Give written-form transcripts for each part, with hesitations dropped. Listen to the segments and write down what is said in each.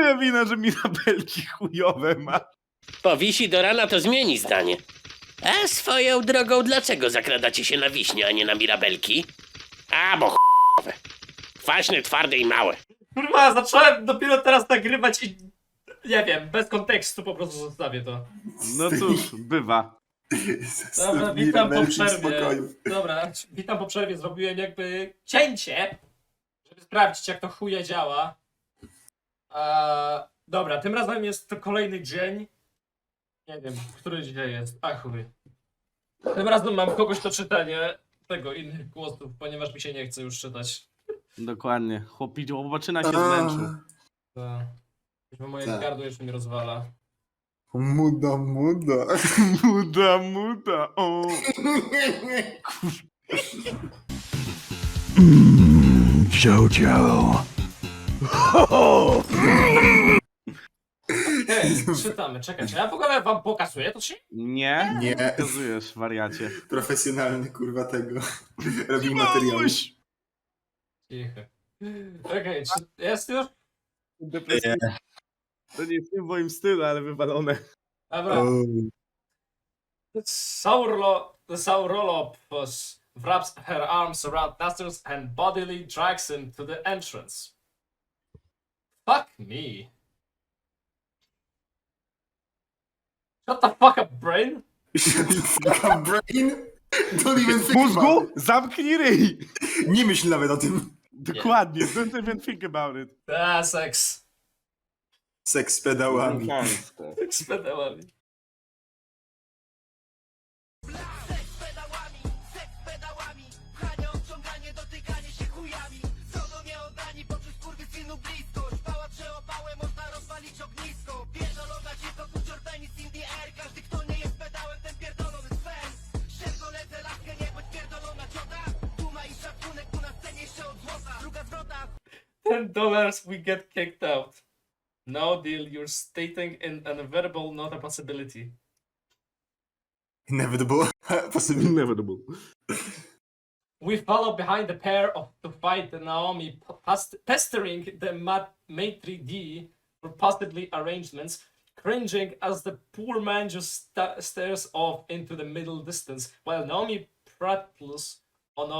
moja wina, że mirabelki chujowe ma. Powisi do rana, to zmieni zdanie. A swoją drogą, dlaczego zakradacie się na wiśnie, a nie na mirabelki? A, bo ch**owe. Kwaśne, twarde i małe. Kurwa, zacząłem dopiero teraz nagrywać i... Nie wiem, bez kontekstu po prostu zostawię to. No cóż, bywa. Dobra, witam po przerwie. Dobra, witam po przerwie. Zrobiłem jakby cięcie, żeby sprawdzić, jak to chuje działa. Dobra, tym razem jest to kolejny dzień. Nie wiem, który dzisiaj jest. A chuj. Tym razem mam kogoś do czytania tego innych głosów, ponieważ mi się nie chce już czytać. Dokładnie. Chłopaczyna się zmęczył. Bo moje Tak. gardło jeszcze mi rozwala. Muda. Muda, o. Jojo. Okej, czytamy, czekajcie. Ja w ogóle wam pokazuję to czy? Nie? Nie. Pokazujesz, wariacie. Profesjonalny kurwa tego. Robi materiał. Cicho. Okej, czy jest już? Depresyjne. To nie jest nie w moim stylu, ale wywalone. Dobra. The Saurolopus wraps her arms around Nastus and bodily drags him to the entrance. Fuck me. Shut the fuck up, brain. Brain? Don't even think Mózgu, about it. zamknij ryj! Nie myśl nawet o tym. Dokładnie, don't even think about it. Sex. Seks z pedałami. Sex z pedałami. $10 we get kicked out. No deal, you're stating in an inevitable, not a possibility. Inevitable. Possibly. Inevitable. We follow behind the pair to fight Naomi, pestering the Maid 3D for possibly arrangements, cringing as the poor man just stares off into the middle distance, while Naomi prattles on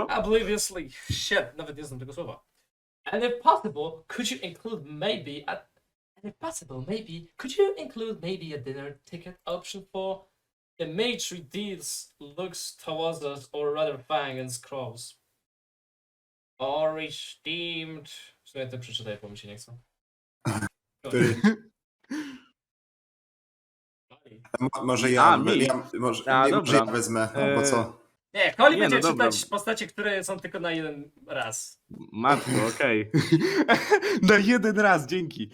obliviously. Shit, nawet nie znam tego słowa. And if possible, could you include maybe a dinner ticket option for the Maid 3D's looks towards us, or rather Fang and Scrolls? Or esteemed... W sumie to przeczytaj, bo mi się nie chce. Może ja, mi. może dobra. ja wezmę, albo co? Nie, Koli Nie, no będzie dobra. czytać postacie, które są tylko na jeden raz. Matko, okej. Na jeden raz, dzięki.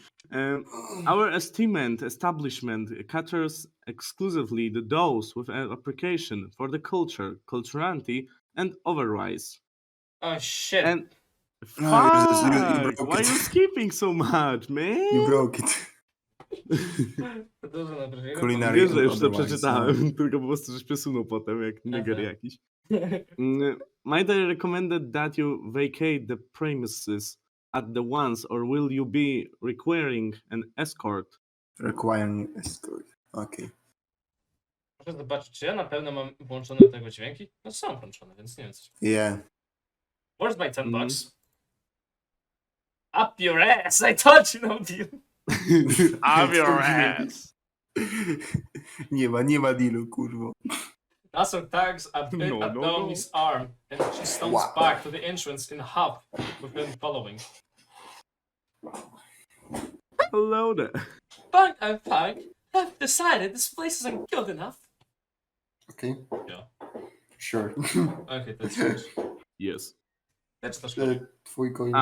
Our esteemed establishment caters exclusively to those with an application for the culture, culturality, and overrise. Oh shit. And No, Jesus, you fuck, broke why it. you skipping so much, man? You broke it. Dużo nadrażenia. Culinary Wiesz, że już to otherwise, przeczytałem, tylko po prostu żeś przesunął potem, jak nigger jakiś. Might I recommend that you vacate the premises at the once, or will you be requiring an escort? Requiring escort. Okej. Muszę zobaczyć, czy ja na pewno mam włączone tego dźwięki? No są włączone, więc nie wiem co. Yeah. Where's my $10? Up your ass! I told you no deal! Up your ass! Nie ma dealu, kurwo. Nasser tags a bit No, at no, Naomi's arm, and she stumbles Wow. back to the entrance in a huff, with him following. Hello there. Funk and Funk, I've decided this place isn't good enough. Okej. Yeah. Sure. Okay, that's finished. Yes. That's the story. Twój coin.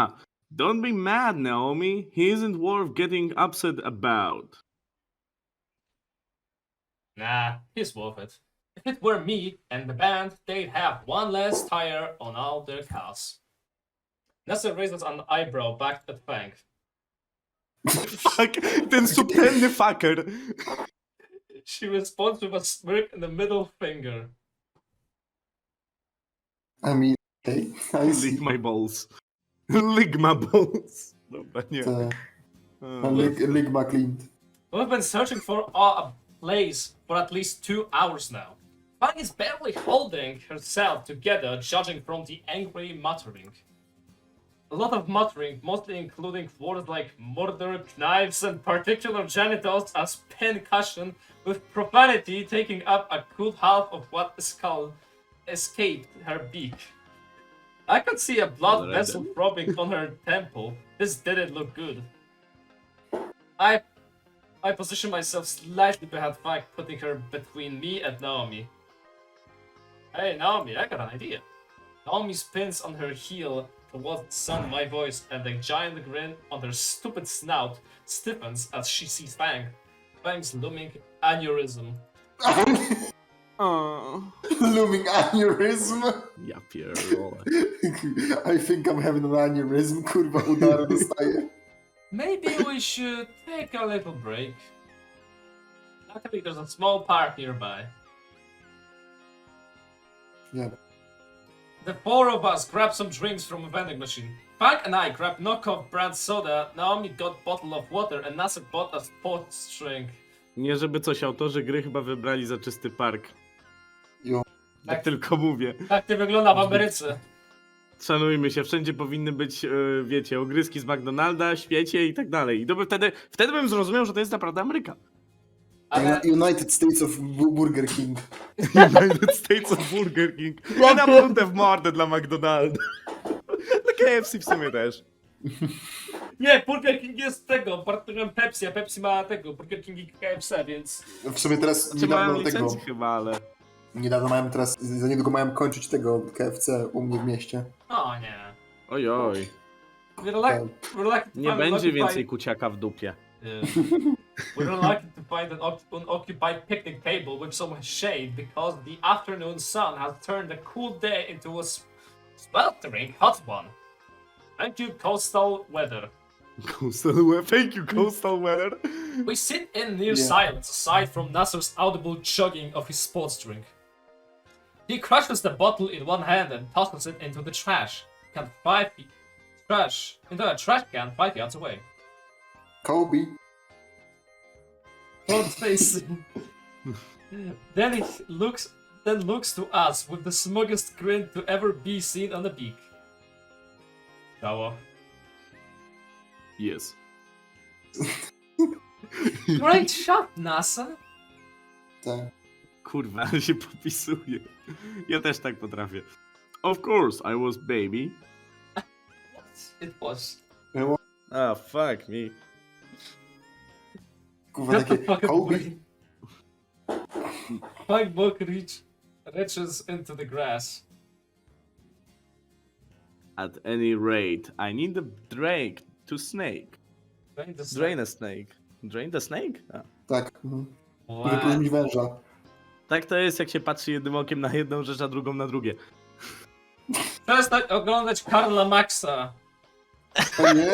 Don't be mad, Naomi. He isn't worth getting upset about. Nah, he's worth it. If it were me and the band, they'd have one less tire on all their cars. Nasser raises an eyebrow back at Fang. Fuck, ten subtelny fucker. She responds with a smirk and a middle finger. I mean, okay. I see. Lick my balls. Ligma balls. Dobra, nie. Te, Eee, Ligma Clint. We've been searching for a place for at least 2 hours now. Fang is barely holding herself together, judging from the angry muttering. A lot of muttering, mostly including words like murder, knives, and particular genitals as pin cushion, with profanity taking up a good half of what skull escaped her beak. I could see a blood Alright vessel then. throbbing on her temple. This didn't look good. I position myself slightly behind Fang, putting her between me and Naomi. Hey Naomi, I got an idea. Naomi spins on her heel towards the sound of my voice, and the giant grin on her stupid snout stiffens as she sees Fang. Fang's looming aneurysm. Aw. Looming aneurysm. Ja pierdolę. I think I'm having an aneurysm, kurwa, udary dostaję. Maybe we should take a little break. Luckily, there's a small park nearby. Nie. The 4 of us grab some drinks from a vending machine. Fang and I grab knockoff brand soda, Naomi got bottle of water, and Nasser bought a sports drink. Nie żeby coś, autorzy gry chyba wybrali za czysty park. Jo. Tak tylko mówię. Tak to wygląda w Ameryce. Szanujmy się, wszędzie powinny być, wiecie, ogryski z McDonalda, świecie i tak dalej. I to by wtedy bym zrozumiał, że to jest naprawdę Ameryka. Ale United States of Burger King. United States of Burger King. Ja naprawdę w mordę dla McDonalda. Dla KFC w sumie też. nie, Burger King jest tego, partnerem Pepsi, a Pepsi ma tego, Burger King i KFC, więc... W sumie teraz Czy mają niedawno tego. licencję chyba, ale... Niedawno mają teraz, za niedługo mają kończyć tego KFC u mnie w mieście. O nie. Ojoj. We're lucky to Nie find będzie an więcej kuciaka w dupie. Yeah. We're lucky to find an unoccupied picnic table with some shade because the afternoon sun has turned a cool day into a sweltering hot one. Thank you, coastal weather. Coastal weather. Thank you, coastal weather. We sit in near Yeah. silence, aside from Nasser's audible chugging of his sports drink. He crushes the bottle in one hand and tosses it into the trash. Can into a trash can 5 yards away. Kobe. Front facing. Then he looks to us with the smuggest grin to ever be seen on a beak. Shower. Yes. Great shot, NASA. Tak. Kurwa, ale się popisuje. Ja też tak potrafię. Of course, I was baby. It was. Ah, fuck me. Kurwa, Get the takie fucking Kobe. way. My book reaches into the grass. At any rate, I need the drake to snake. Drain a snake. Drain the snake? A. Tak. Wow. Wypróżnić węża. Tak to jest, jak się patrzy jednym okiem na jedną rzecz, a drugą na drugie. Przestań oglądać Karla Maxa. O nie?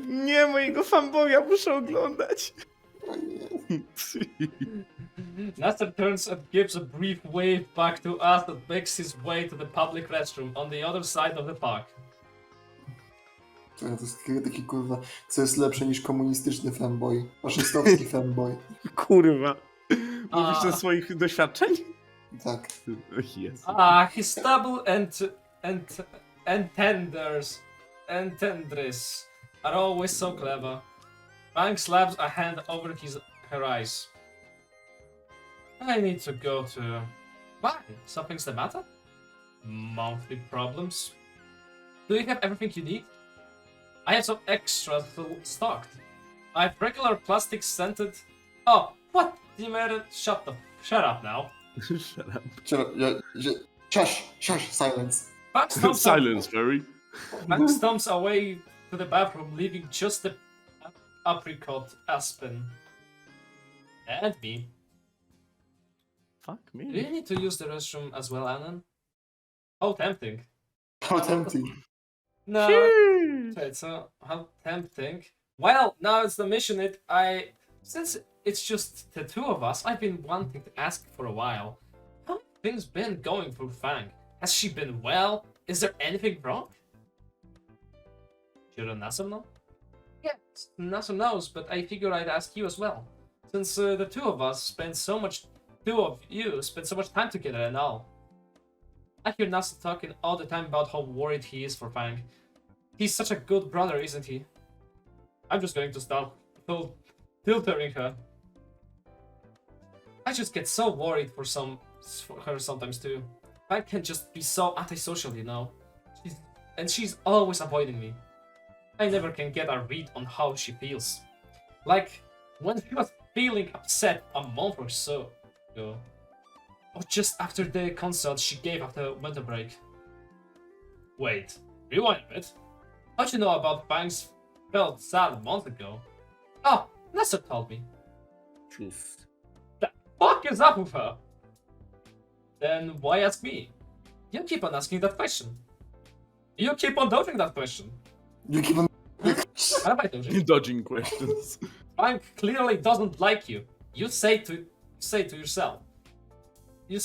Nie, mojego fanboya muszę oglądać. O nie. Nasser turns and gives a brief wave back to us that makes his way to the public restroom on the other side of the park. To jest taki kurwa, co jest lepsze niż komunistyczny fanboy. Faszystowski fanboy. Kurwa. Mówisz A. ze swoich doświadczeń? Tak. Jezu. His stubble entendres are always so clever. Fang slaps a hand over her eyes. I need to go to... Why? Something's the matter? Monthly problems? Do you have everything you need? I have some extras stocked. I have regular plastic scented... Oh, what? You made it... Shut up now. Shut up. Shush, silence. Fang stomps Silence, Fairy. Fang stomps away to the bathroom, leaving just the apricot Aspen. And me. Fuck Do me. you need to use the restroom as well, Annan? How tempting. How tempting. No. Wait, so how tempting? Well, now it's the mission. Since it's just the 2 of us, I've been wanting to ask for a while. How have things been going for Fang? Has she been well? Is there anything wrong? You're an Nasa now? Yes, Nasa knows, but I figure I'd ask you as well. Since the two of you spend so much time together and all. I hear Nasa talking all the time about how worried he is for Fang. He's such a good brother, isn't he? I'm just going to stop filtering her. I just get so worried for her sometimes too. Fang can just be so antisocial, you know. She's always avoiding me. I never can get a read on how she feels. Like when she was feeling upset a month or so ago. Or just after the concert she gave after winter break. Wait, rewind a bit. How'd you know about Fang's felt sad a month ago? Oh, Nessa told me. Truth. The fuck is up with her? Then why ask me? You keep on asking that question. You keep on dodging that question. You keep on... What am I dodging? Dodging questions. Fang clearly doesn't like you. You say to yourself. You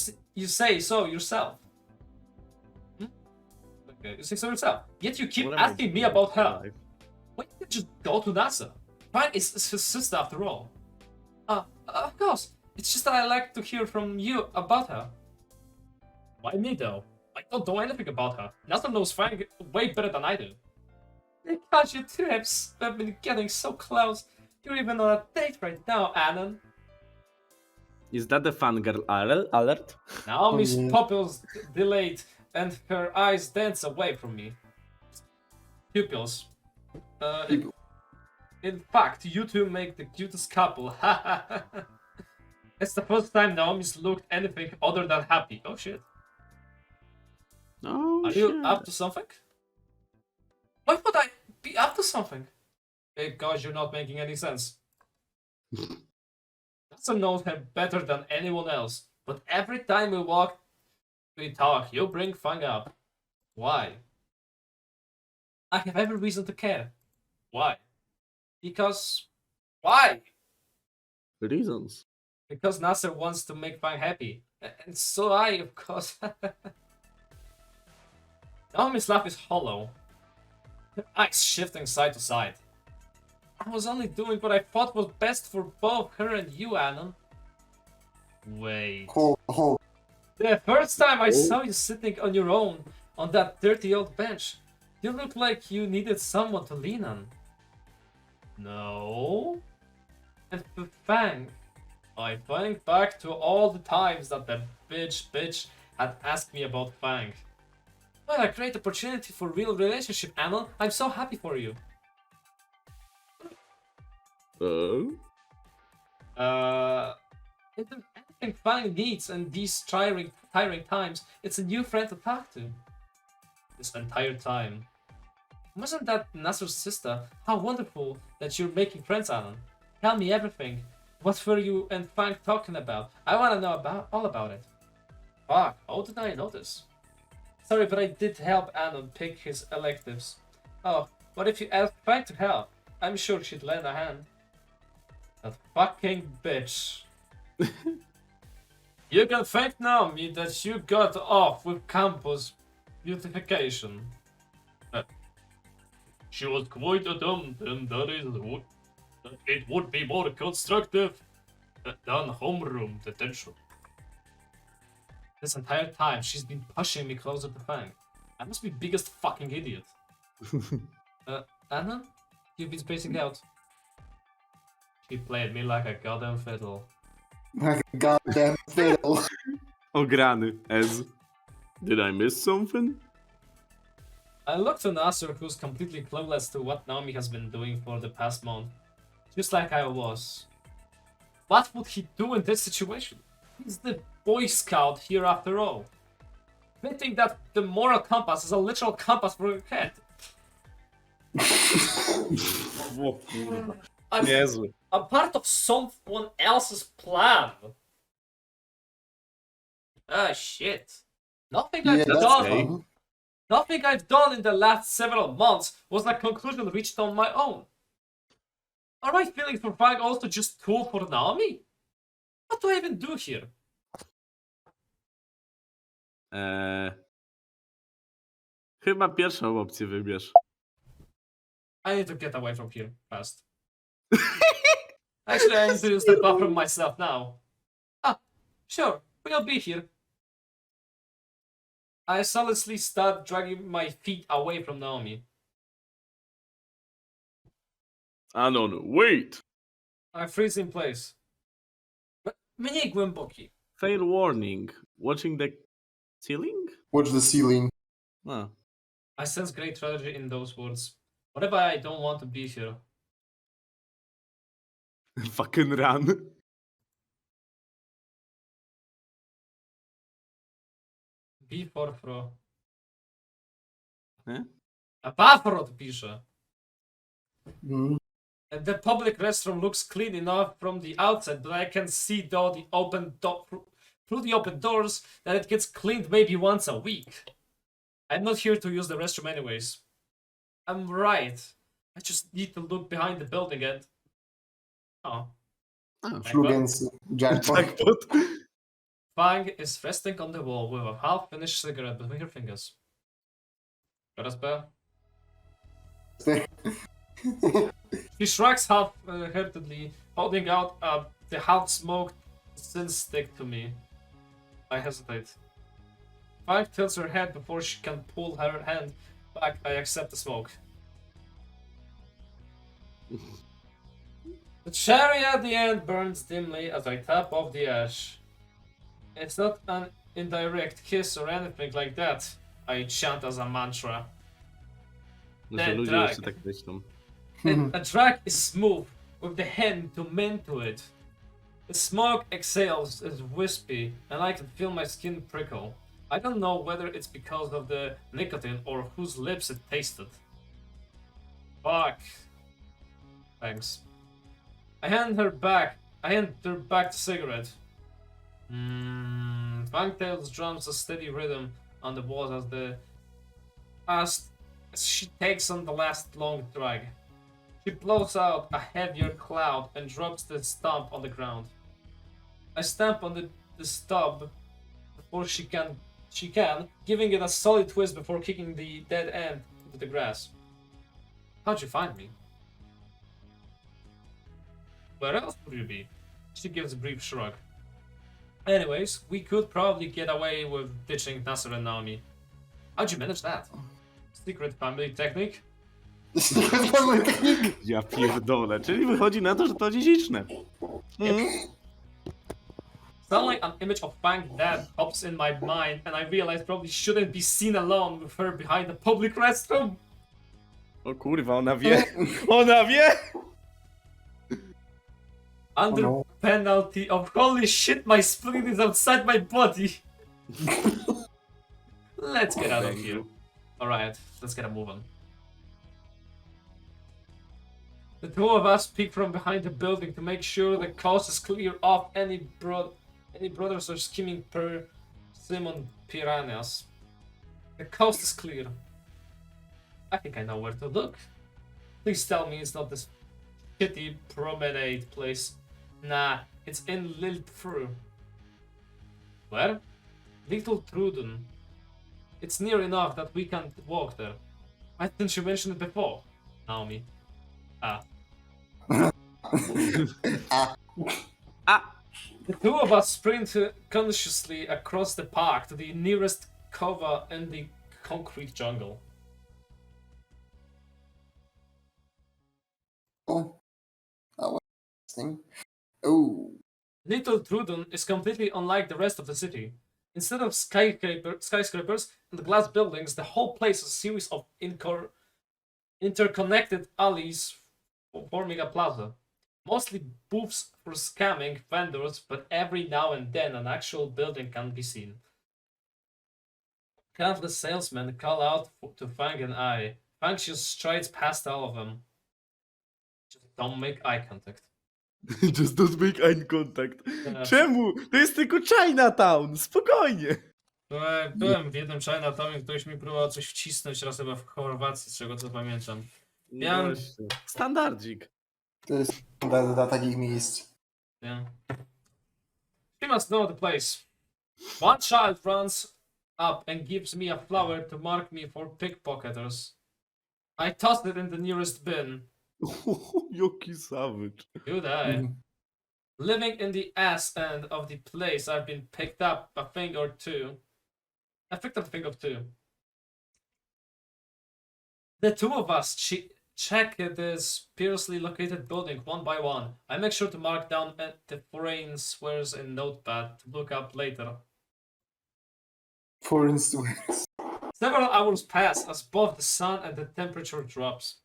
say so yourself. Okay, you say so yourself. Yet you keep What am I asking me doing about with her. my life? Why don't you just go to NASA? Fang is his sister after all. Of course. It's just that I like to hear from you about her. Why me though? I don't know anything about her. NASA knows Fang way better than I do. Because you two have been getting so close. You're even on a date right now, Anon. Is that the fangirl alert? Naomi's yeah. pupils dilate and her eyes dance away from me. Pupils. In fact, you two make the cutest couple. It's the first time Naomi's looked anything other than happy. Oh shit. Oh, Are shit. you up to something? Why would I be up to something? Because you're not making any sense. Nasa knows her better than anyone else, but every time we talk, you bring Fang up. Why? I have every reason to care. Why? Because... Why? Reasons. Because Nasser wants to make Fang happy. And so I, of course. Naomi's laugh is hollow. Her eyes shifting side to side. I was only doing what I thought was best for both her and you, Anon. Wait. Hold. The first time I saw you sitting on your own on that dirty old bench, you looked like you needed someone to lean on. No? And for Fang, I think back to all the times that the bitch had asked me about Fang. What a great opportunity for real relationship, Anon. I'm so happy for you. If there's anything Fang needs in these tiring times, it's a new friend to talk to. This entire time. Wasn't that Nasser's sister? How wonderful that you're making friends, Alan. Tell me everything. What were you and Fang talking about? I want to know all about it. Fuck, how did I know this? Sorry, but I did help Anon pick his electives. Oh, what if you asked Fang to help? I'm sure she'd lend a hand. That fucking bitch. You can thank Naomi that you got off with campus beautification. She was quite a dumb, and that it would be more constructive than homeroom detention. This entire time, she's been pushing me closer to Fang. I must be biggest fucking idiot. Anna? You've been spacing out. She played me like a goddamn fiddle. Like a goddamn fiddle. Ograny, Ez. Did I miss something? I look to Nasser, who's completely clueless to what Naomi has been doing for the past month. Just like I was. What would he do in this situation? He's the Boy Scout here after all. They think that the moral compass is a literal compass for a cat. O kurwa. I'm Niezły. part of someone else's plan. Ah, shit. Nothing I've that's done. fun. Nothing I've done in the last several months was a conclusion reached on my own. Are my feelings for Fang also just cool for Naomi? What do I even do here? Chyba pierwszą opcję wybierz. I need to get away from here fast. Actually, I need to use the bathroom myself now. Ah, sure, we'll be here. I solidly start dragging my feet away from Naomi. Anon, wait! I freeze in place. Mniej głęboki. Fair warning. Watching the ceiling? Watch the ceiling. Ah. I sense great tragedy in those words. Whatever, I don't want to be here. Fucking run. Be forfro. Eh? A Bafrod pisze. Mm. The public restroom looks clean enough from the outside, but I can see through the open doors that it gets cleaned maybe once a week. I'm not here to use the restroom anyways. I'm right. I just need to look behind the building and... Oh. Flugens jackpot. Jackpot. Fang is resting on the wall with a half-finished cigarette between her fingers. Teraz B. He shrugs half-heartedly, holding out the half-smoked sin stick to me. I hesitate. Fang tilts her head before she can pull her hand back. I accept the smoke. The cherry at the end burns dimly as I tap off the ash. It's not an indirect kiss or anything like that, I chant as a mantra. Znaczy, ludzie drag. jeszcze tak myślą. A track is smooth, with the hand to mend to it. The smoke exhales is wispy, and I can feel my skin prickle. I don't know whether it's because of the nicotine or whose lips it tasted. Fuck. Thanks. I hand her back the cigarette. Fangtails drums a steady rhythm on the walls as she takes on the last long drag. She blows out a heavier cloud and drops the stump on the ground. I stamp on the stub before she can, giving it a solid twist before kicking the dead end into the grass. How'd you find me? Where else would you be? She gives a brief shrug. Anyways, we could probably get away with ditching Nasser and Naomi. How'd you manage that? Secret family technique? Ja pierdolę. Czyli wychodzi na to, że to dziedziczne. Suddenly an image of Fang Dad pops in my mind and I realize probably shouldn't be seen alone with her behind the public restroom. O kurwa, ona wie. Ona wie! Under Oh no. penalty of holy shit, my spleen is outside my body. Let's get out of here. Alright, let's get a move on. The two of us peek from behind the building to make sure the coast is clear of any brothers or scheming Simon piranhas. The coast is clear. I think I know where to look. Please tell me it's not this shitty promenade place. Nah, it's in Liltfru. Where? Little Truden. It's near enough that we can walk there. Why didn't you mention it before, Naomi? The two of us sprint consciously across the park to the nearest cover in the concrete jungle. Oh, interesting. Oh, Little Truden is completely unlike the rest of the city. Instead of skyscrapers and glass buildings, the whole place is a series of interconnected alleys forming a plaza. Mostly booths for scamming vendors, but every now and then an actual building can be seen. Countless salesmen call out to Fang and I. Fang just strides past all of them. Just don't make eye contact. Just don't make eye contact. Yeah. Czemu? To jest tylko Chinatown. Spokojnie. Byłem w jednym Chinatownie, ktoś mi próbował coś wcisnąć raz chyba w Chorwacji, z czego co pamiętam. Ja- Właśnie. Standardzik. to jest dla takich miejsc. Yeah. She must know the place. One child runs up and gives me a flower to mark me for pickpocketers. I tossed it in the nearest bin. Jaki savage. You die. Living in the ass end of the place, I've been picked up a thing or two. I picked up a thing or two. The two of us check this sparsely located building one by one. I make sure to mark down the foreign swears in notepad to look up later. For instance. Several hours pass as both the sun and the temperature drops.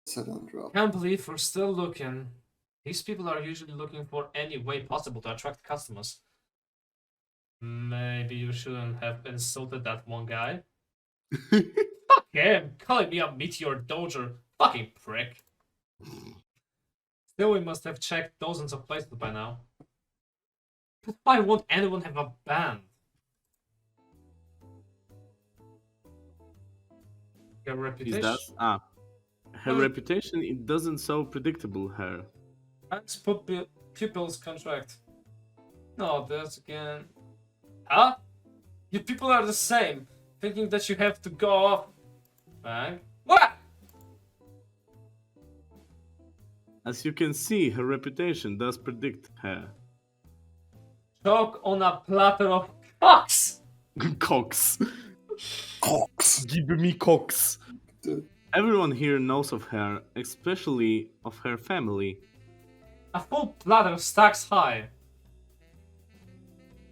Sudden drop. Can't believe we're still looking. These people are usually looking for any way possible to attract customers. Maybe you shouldn't have insulted that one guy. Fuck him, calling me a meteor doger. Fucking prick. Still, we must have checked dozens of places by now. But why won't anyone have a band? Your Is reputation? that her reputation? It doesn't so predictable. Her. Hans pupils contract. No, that's again. Huh? You people are the same. Thinking that you have to go off. Bang. What? As you can see, her reputation does predict her. Choke on a platter of cocks. Cox. Cox. Give me Cox. Dude. Everyone here knows of her, especially of her family. A full platter stacks high.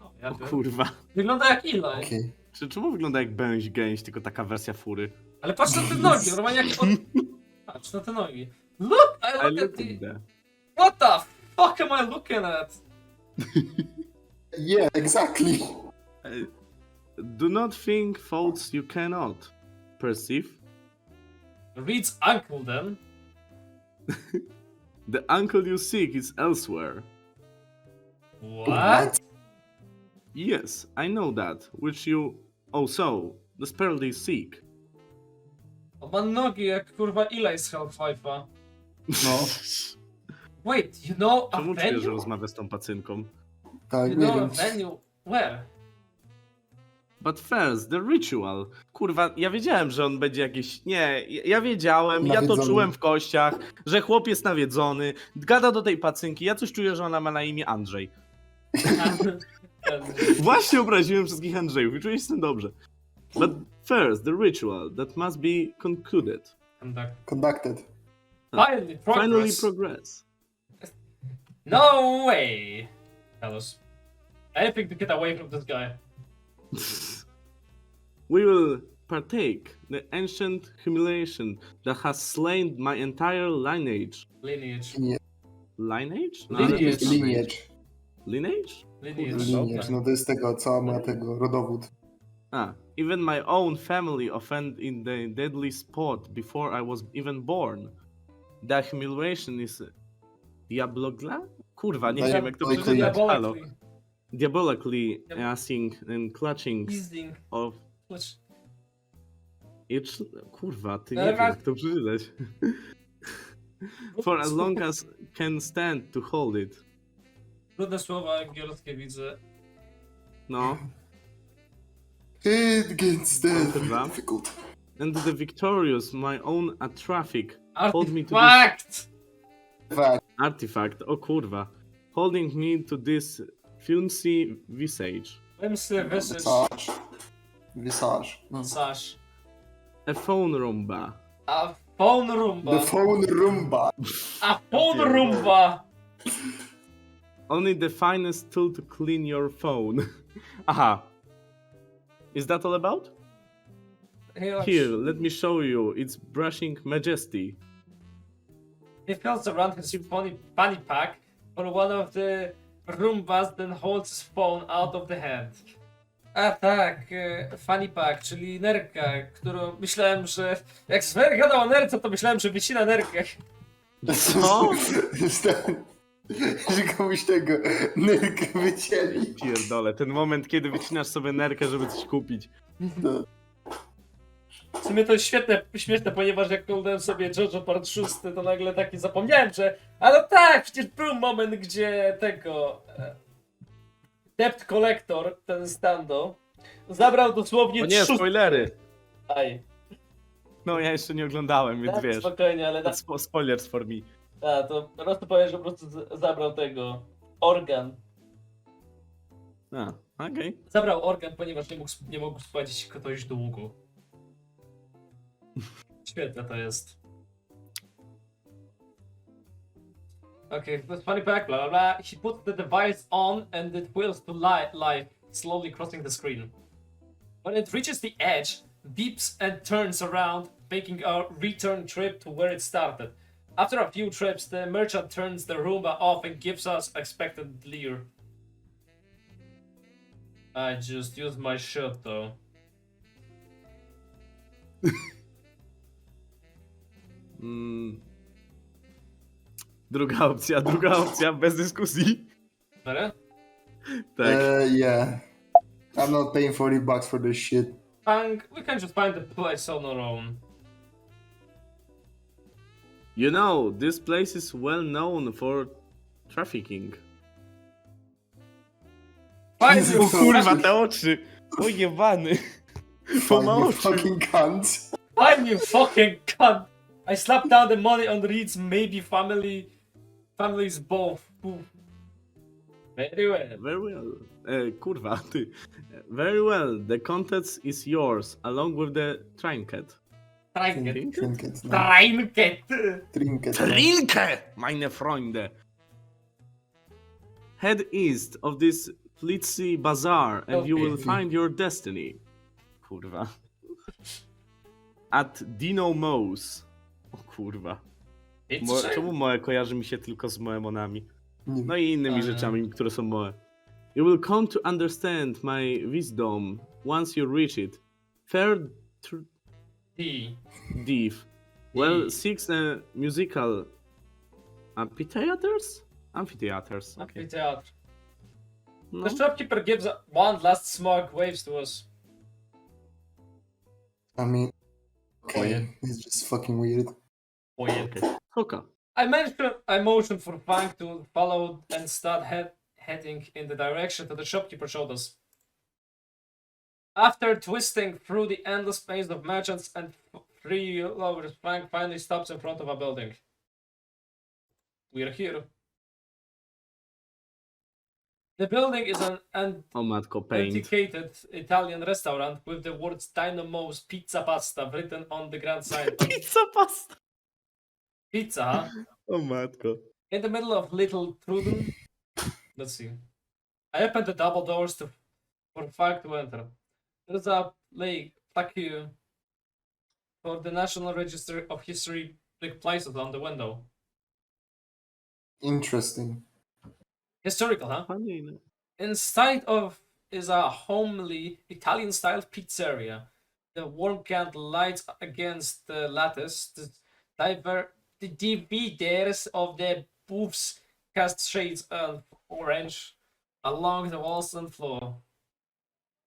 O, ja O wiem. kurwa. Wygląda jak Eli. Okej. Czemu wygląda jak bęź gęś, tylko taka wersja fury? Ale patrz na te nogi, normalnie jak od... Patrz na te nogi. Look, I I look look at the... at that. What the fuck am I looking at? Yeah, exactly. Do not think thoughts you cannot perceive. Reed's uncle then. The uncle you seek is elsewhere. What? Yes, I know that, which you also desperately seek. On ma nogi jak kurwa Eli z Half-Life'a. No. Wait, you know a Czemu czuję, że venue? rozmawia z tą pacynką? Tak, You nie know a wiem. venue? Where? But first, the ritual. Kurwa, ja wiedziałem, że on będzie jakiś... Nie, ja wiedziałem, ja to Nawiedzony. czułem w kościach, że chłop jest nawiedzony, gada do tej pacynki, ja coś czuję, że ona ma na imię Andrzej. Właśnie obraziłem wszystkich Andrzejów i czuję się z tym dobrze. But first, the ritual that must be concluded. Conducted. Finally, progress. Finally progress. No way! Fellas. Anything to get away from this guy. We will partake the ancient humiliation that has slain my entire lineage. Lineage. Lineage? No, Lineage. ale to jest Lineage. Lineage? Lineage. Lineage. No to jest tego, cała ma tego, rodowód. Even my own family offended in the deadly spot before I was even born. The humiliation is diabologla? Kurwa, nie wiem jak to Diabolically. przeczytać. Halo. Diabolically. Diabolically asking and clutching Easing. of Which... each... Kurwa, ty nie Dobra. wiem jak to przeczytać. For as long as can stand to hold it. Trudne słowa angielskie widzę. No. It gets Kurwa. difficult. And the victorious, my own traffic, hold me to this Artifact! Fact. artifact, o kurwa, holding me to this filmy visage. Wymsy wyszyć. Visage. Visage. No. Sash. A phone rumba. A phone rumba. The phone rumba. A phone rumba! Only the finest tool to clean your phone. Aha. Is that all about? Here, let me show you its brushing majesty. He feels around his funny pack for one of the Roombas, then holds his phone out of the hand. A tak, funny pack, czyli nerka, którą myślałem, że... Jak Sver gadał o nerce, to myślałem, że wycina nerkę. Co? Że komuś tego nerkę wycięli. Pierdolę, ten moment, kiedy wycinasz sobie nerkę, żeby coś kupić. No. W sumie to jest śmieszne, ponieważ jak oglądałem sobie JoJo Part 6, to nagle taki zapomniałem, że... Ale tak, przecież był moment, gdzie tego... Debt Collector, ten Stando, zabrał dosłownie O nie, 3... spoilery! Aj. No ja jeszcze nie oglądałem, więc Tak, wiesz. spokojnie, ale Spoilers for me. to po prostu powiem, że po prostu zabrał tego organ. A, okej. Zabrał organ, ponieważ nie mógł spłacić ktoś długu. Świetne to jest. Okay, that's funny fact, blah blah blah. He puts the device on and it wheels to life, slowly crossing the screen. When it reaches the edge, beeps and turns around, making a return trip to where it started. After a few trips, the merchant turns the Roomba off and gives us expected leer. I just used my shot though. Druga opcja, bez dyskusji. Better? Tak. Yeah. I'm not paying $40 for this shit. We can just find the place on our own. You know, this place is well known for trafficking. Find O kurwa, te oczy! O jebany! To ma Fine, you oczy! fucking cunt. Find you fucking cunt! I slapped down the money on Reed's maybe families both. Oof. Very well. Very well. Kurwa, ty. Very well, the contents is yours, along with the trinket. Trinket. Trinket, no. Trinket! Trinket. Trinke, meine Freunde! Head east of this Flitzy Bazaar and you will Okay. find your destiny. Kurwa. At Dino Moe's. O kurwa. Czemu Moe kojarzy mi się tylko z Moemonami? Nie. No i innymi rzeczami, które są Moe. You will come to understand my wisdom once you reach it. Fair thief. Well, six musical amphitheaters? Amphitheaters, okay. Amphitheater. No. The shopkeeper gives one last smoke waves to us. I mean, okay, it's just fucking weird. Hoka. I motioned for Fang to follow and start heading in the direction that the shopkeeper showed us. After twisting through the endless maze of merchants and freeloaders, Fang finally stops in front of a building. We're here. The building is an O matko, paint. antiquated Italian restaurant with the words Dynamo's Pizza Pasta written on the grand sign. Pizza pasta. Pizza, huh? O matko. In the middle of Little Truden. Let's see. I opened the double doors for Fang to enter. There's a plaque for the National Register of Historic Places on the window. Interesting. Historical, huh? Fajne. Inside of is a homely Italian-style pizzeria. The warm candle lights against the lattice. The dividers of the booths cast shades of orange along the walls and floor.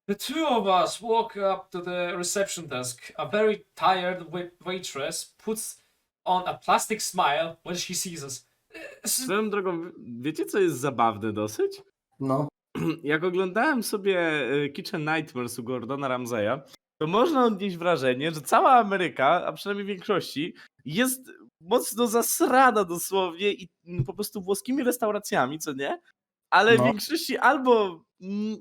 The two of us walk up to the reception desk. A very tired waitress puts on a plastic smile when she sees us. Swoją drogą, wiecie co jest zabawne dosyć? No. Jak oglądałem sobie Kitchen Nightmares u Gordona Ramsaya, to można odnieść wrażenie, że cała Ameryka, a przynajmniej w większości, jest mocno zasrana dosłownie i po prostu włoskimi restauracjami, co nie? Ale w No. większości albo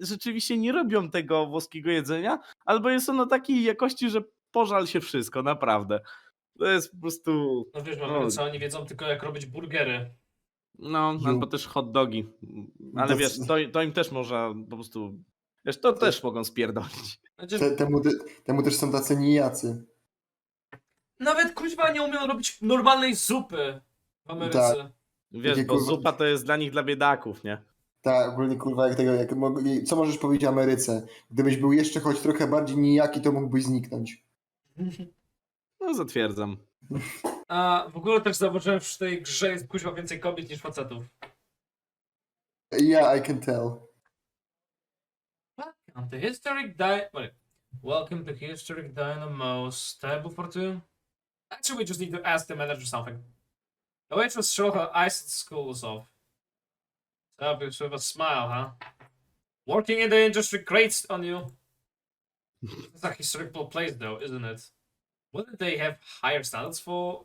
rzeczywiście nie robią tego włoskiego jedzenia, albo jest ono takiej jakości, że pożal się wszystko, naprawdę. To jest po prostu... No wiesz, mamy co oni wiedzą tylko jak robić burgery. No, albo też hot dogi. Ale wiesz, to im też można po prostu... Wiesz, to też mogą spierdolić. Temu też są tacy nijacy. Nawet kuźwa nie umieją robić normalnej zupy w Ameryce. Tak. Wiesz, Takie bo kurwa- zupa to jest dla nich, dla biedaków, nie? Tak, ogólnie kurwa co możesz powiedzieć Ameryce? Gdybyś był jeszcze choć trochę bardziej nijaki, to mógłbyś zniknąć. No, zatwierdzam. A w ogóle też zauważyłem, że w tej grze jest kuźwa więcej kobiet niż facetów. Yeah, I can tell. Welcome to Historic Dynamo's table for two. Actually, we just need to ask the manager something. The waitress showed her eyes at schools off. Obvious with a smile, huh? Working in the industry grates on you. It's a historical place, though, isn't it? Wouldn't they have higher standards for...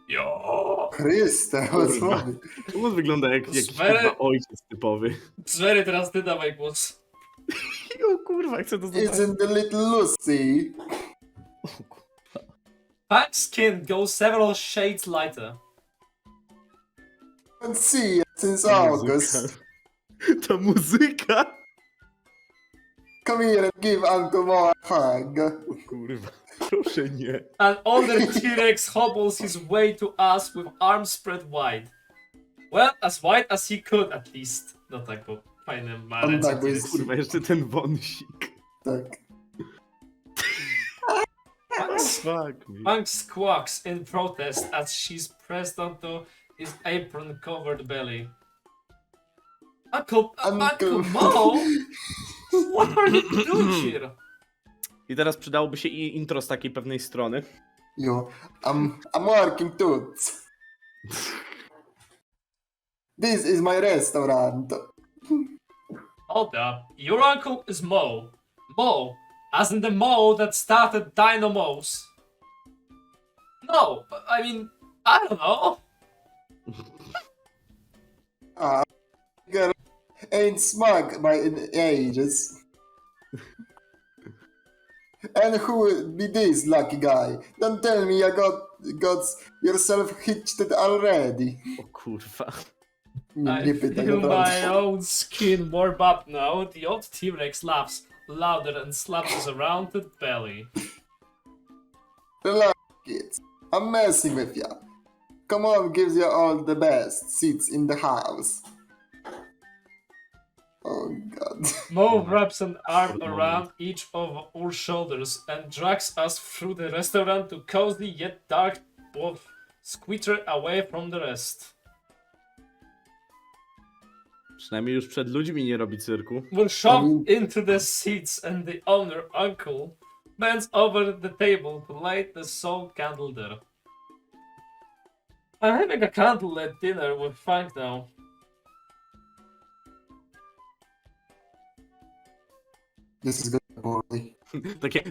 Yo! Chryste, o co chodzi? Czemu on wygląda jak jakiś Sfery- kurwa ojciec typowy? Zvery, teraz ty dawaj głos. O kurwa, chcę to zobaczyć. Isn't the little Lucy? Punk's skin goes several shades lighter. Don't see it since August. Ta muzyka! Come here and give Uncle Mo a hug. O kurwa, proszę nie. An older T-Rex hobbles his way to us with arms spread wide. Well, as wide as he could at least. No tak, bo fajne ma On ręce tak, bo jest- T-Rex. Kurwa, jeszcze ten wąsik. Tak. Fuck me. Punk squawks in protest as she's pressed onto his apron-covered belly. Uncle Mo? What are you doing here? I teraz przydałoby się intro z takiej pewnej strony. Yo, I'm working toots. This is my restaurant. Hold up. Your uncle is Mo. Mo, as in the Mo that started Dynamos. No, I mean, I don't know. Girl ain't smug by in ages. And who will be this lucky guy? Don't tell me you got yourself hitched already. O kurwa. Nie, I nie pytaj, feel my naprawdę. own skin warm up now. The old T-Rex laughs louder and slaps his rounded belly. Relax, kids. I'm messing with ya. Come on, gives you all the best seats in the house. Oh god. Mo wraps an arm around each of our shoulders and drags us through the restaurant to cozy yet dark both squitter away from the rest. Przynajmniej już przed ludźmi nie robi cyrku. We're shoved into the seats and the owner, Uncle, bends over the table to light the sole candle there. I'm having a candlelit dinner with Frank now. This is gonna be poorly. Takie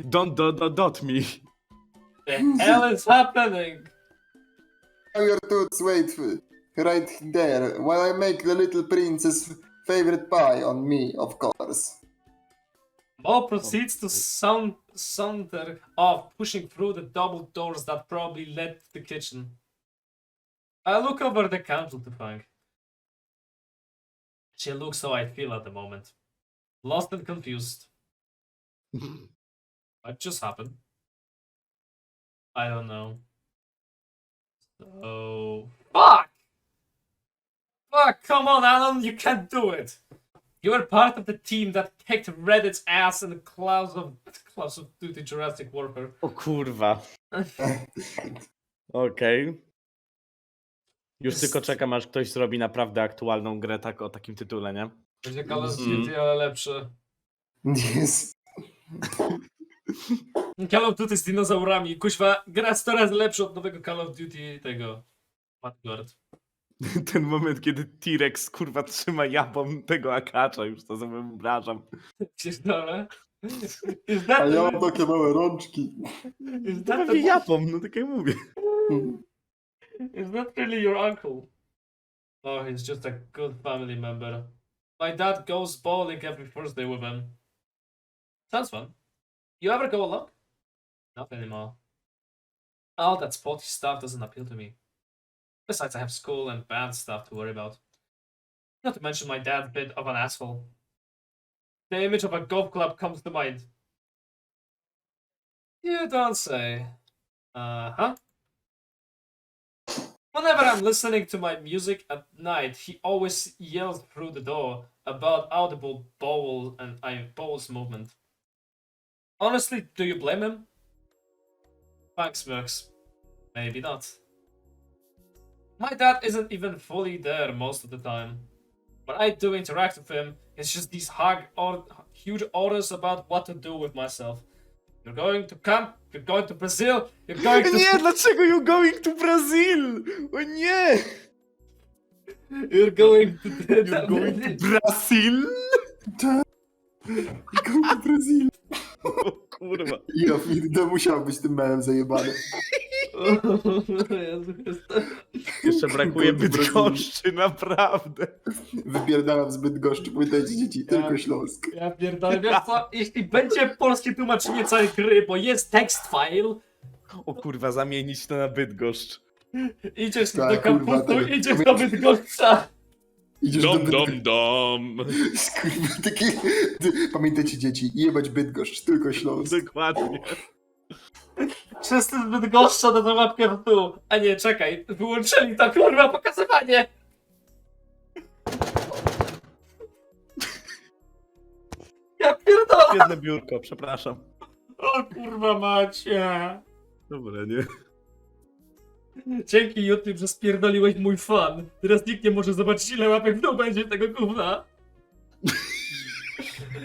dot me. The hell is happening? Your toots wait right there while I make the little princess favorite pie on me, of course. Mo proceeds to saunter off, pushing through the double doors that probably led to the kitchen. I look over the counter to Frank. She looks how I feel at the moment. Lost and confused. What just happened? I don't know. So... Fuck! Fuck, come on, Alan, you can't do it! You were part of the team that kicked Reddit's ass in the Clouds of Duty Jurassic Warfare. O kurwa. Okej. Już tylko czekam, aż ktoś zrobi naprawdę aktualną grę tak o takim tytule, nie? Będzie Call of Duty, ale lepsze. Yes. Call of Duty z dinozaurami. Kuźwa, gra 100 razy lepsza od nowego Call of Duty tego. Vanguard. Ten moment, kiedy T-Rex kurwa trzyma jabłą tego akacza, już to sobie wyobrażam. Pierdolę. Is A that, ja mam takie małe rączki. is To that, pewnie jabłą, no tak jak mówię. is that really your uncle? Oh, he's just a good family member. My dad goes bowling every Thursday with him. Sounds fun. You ever go along? Not anymore. All that sporty stuff doesn't appeal to me. Besides, I have school and band stuff to worry about. Not to mention my dad's bit of an asshole. The image of a golf club comes to mind. You don't say. Uh-huh. Whenever I'm listening to my music at night, he always yells through the door about audible bowels movement. Honestly, do you blame him? Thanks, Mercs. Maybe not. My dad isn't even fully there most of the time. When I do interact with him, it's just these huge orders about what to do with myself. You're going to camp, you're going to Brazil, you're going to... Nie, dlaczego you going to Brazil? O nie! You're going to... You're going to Brazil? Go do Brazil. O kurwa. Ja to musiał być tym memem zajebany. Jezu Chryste. Jeszcze brakuje Good Bydgoszczy, naprawdę. Wypierdalam zbyt goszczy, pamiętajcie dzieci, tylko Śląsk. Ja pierdolę, wiesz co, jeśli będzie polskie tłumaczenie całej gry, bo jest text file, O kurwa, zamienić to na Bydgoszcz. idziesz Tak, do kurwa, kampusu, tego- idziesz do Bydgoszcza. Idziesz do Bydgoszczy. dom. Kurwa, takie... Pamiętajcie dzieci, jebać Bydgoszcz, tylko Śląsk. Dokładnie. Wszyscy z Bydgoszcza na łapkę w dół. A nie, czekaj, wyłączyli to kurwa pokazywanie. Ja pierdolę. Jedno biurko, przepraszam. O kurwa macie. Dobra, nie? Dzięki YouTube, że spierdoliłeś mój fan. Teraz nikt nie może zobaczyć, ile łapek w dół będzie tego gówna.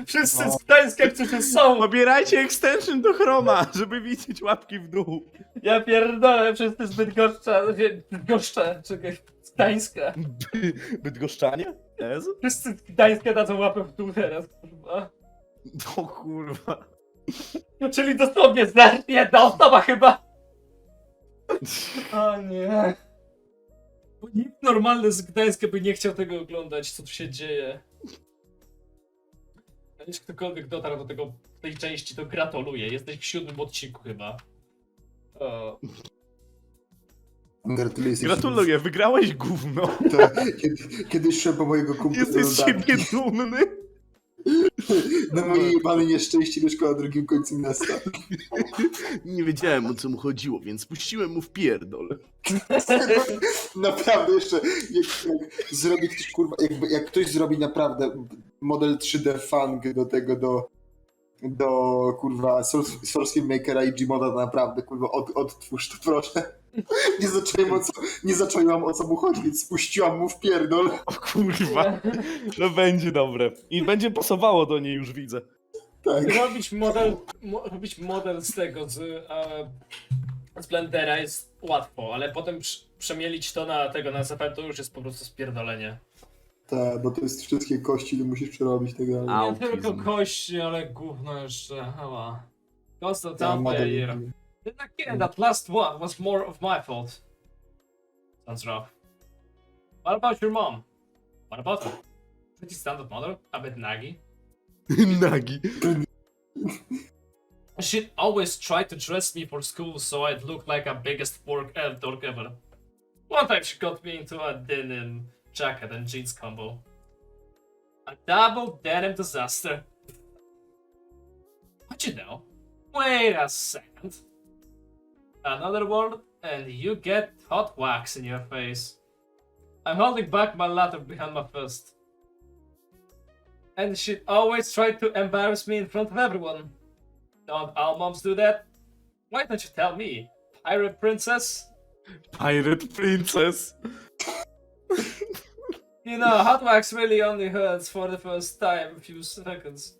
Wszyscy z Gdańska, którzy są. Pobierajcie extension do Chroma, żeby widzieć łapki w dół. Ja pierdolę, wszyscy z Bydgoszcza, czekaj, z Gdańska. Bydgoszczanie? Jezu? Wszyscy z Gdańska dadzą łapę w dół teraz, kurwa. O kurwa. Czyli dosłownie jedna osoba chyba. O nie. Bo nikt normalny z Gdańska by nie chciał tego oglądać, co tu się dzieje. Jeśli ktokolwiek dotarł do tej części, to gratuluję. Jesteś w 7. odcinku chyba. O. Gratuluję, wygrałeś gówno. Tak, kiedyś szedł po mojego kumpla. Jesteś z siebie dumny. Na moje jebane nieszczęście mieszkał na drugim końcu miasta. Nie wiedziałem, o co mu chodziło, więc puściłem mu w pierdol. Naprawdę jeszcze, jak zrobi ktoś, kurwa, jak ktoś zrobi naprawdę model 3D Fang do tego, do kurwa Source Filmmakera i Gmoda, to naprawdę, kurwa, odtwórz to proszę. Nie zacząłem o co mu chodzi, więc spuściłam mu w pierdol. O kurwa, no będzie dobre. I będzie pasowało do niej, już widzę. Tak. Robić model z tego, z Blendera jest łatwo, ale potem przemielić to na zapewne to już jest po prostu spierdolenie. Tak, bo to jest wszystkie kości, to musisz przerobić tak dalej. Nie Autyzm. tylko kości, ale gówno jeszcze, hała. Constant Tak, failure. Then again, that last one was more of my fault. Sounds rough. What about your mom? What about her? Pretty standard mother, a bit naggy. Nagi. She'd always try to dress me for school so I'd look like a biggest dork ever. One time she got me into a denim jacket and jeans combo. A double denim disaster. What you know? Wait a second. Another word and you get hot wax in your face. I'm holding back my laughter behind my fist. And she'd always try to embarrass me in front of everyone. Don't all moms do that? Why don't you tell me? Pirate princess? Pirate Princess. You know, hot wax really only hurts for the first time, a few seconds.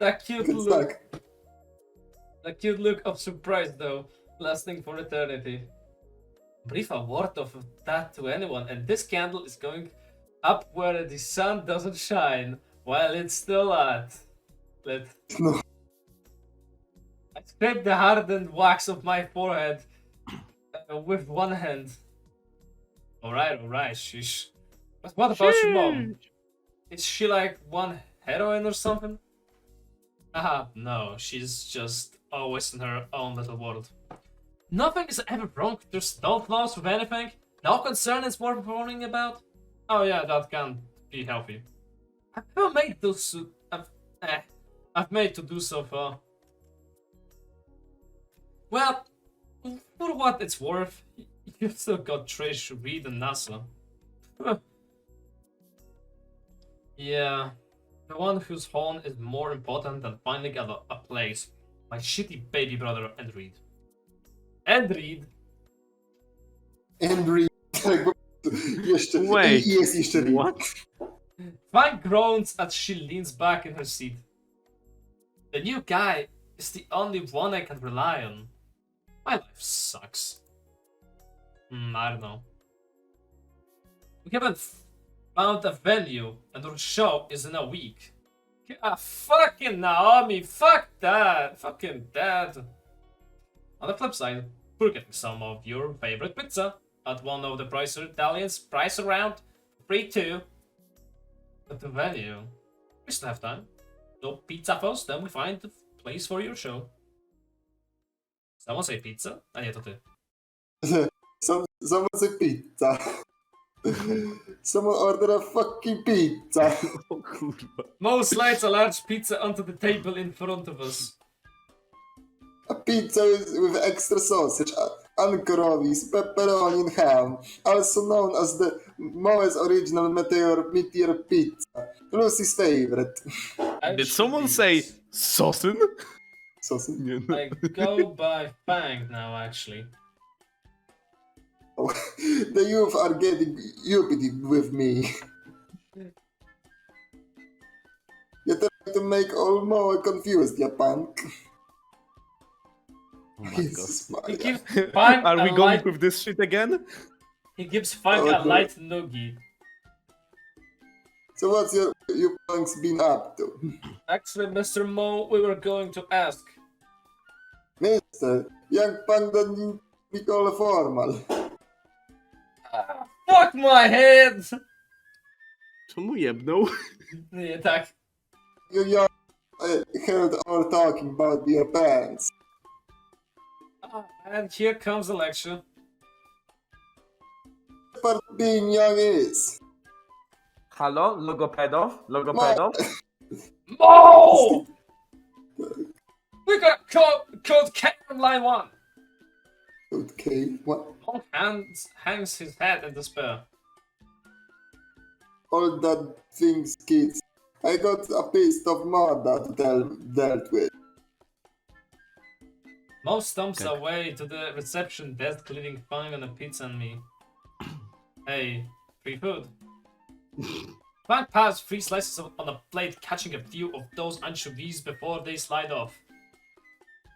That cute Więc look, tak. the cute look of surprise though, lasting for eternity. Breathe a word of that to anyone, and this candle is going up where the sun doesn't shine, while it's still lit. No. I scrape the hardened wax off my forehead with one hand. Alright, sheesh. But what about your mom? Is she like one heroine or something? Haha, no, she's just always in her own little world. Nothing is ever wrong, there's no flaws with anything, no concern is worth worrying about. Oh yeah, that can't be healthy. I've made those I've made to do so far. Well, for what it's worth, you've still got Trish, Reed, and NASA. Yeah, the one whose horn is more important than finding a place. My shitty baby brother and Reed. And Reed. And Reed. Tak, bo jeszcze. Wait, Jest jeszcze Reed. What? Fine groans as she leans back in her seat. The new guy is the only one I can rely on. My life sucks. I don't know. We haven't found a venue, and our show is in a week. Fucking Naomi, fuck that. Fucking that. On the flip side, we're getting some of your favorite pizza at one of the Pricer Italians price around free too. At the venue, we still have time. So pizza first, then we find the place for your show. Someone say pizza? A nie, to ty. Someone say pizza. Someone order a fucking pizza. O kurwa. Mo slides a large pizza onto the table in front of us. A pizza with extra sausage, anchovies, pepperoni and ham, also known as the Moe's original meteor pizza, Lucy's favorite. Did someone say Sosin? Sausage? Nie, no. I go by Fang now, actually. Oh, the youth are getting uppity with me. You try to make all Moe confused, you punk. Oh my god. Jesus, He Maria. gives Fang Are a we going light. with this shit again? He gives Fang Oh, a no. light noogie. So what's you punks been up to? Actually, Mr. Mo, we were going to ask. Mister, young punk don't need to be called formal. Fuck my head! Czemu jebnął? Nie, tak. You young heard all talking about your parents. And here comes the lecture. Part being young is. Halo? Logopedo? Logopedo? Mo! We got code K on line 1. Okay, what? Mo hangs his head in despair. All that things, kids. I got a piece of murder to dealt with. Mo stumps Okay. away to the reception desk, leaving Fang on a pizza and me. Hey, free food. Fang piles 3 slices on a plate, catching a few of those anchovies before they slide off.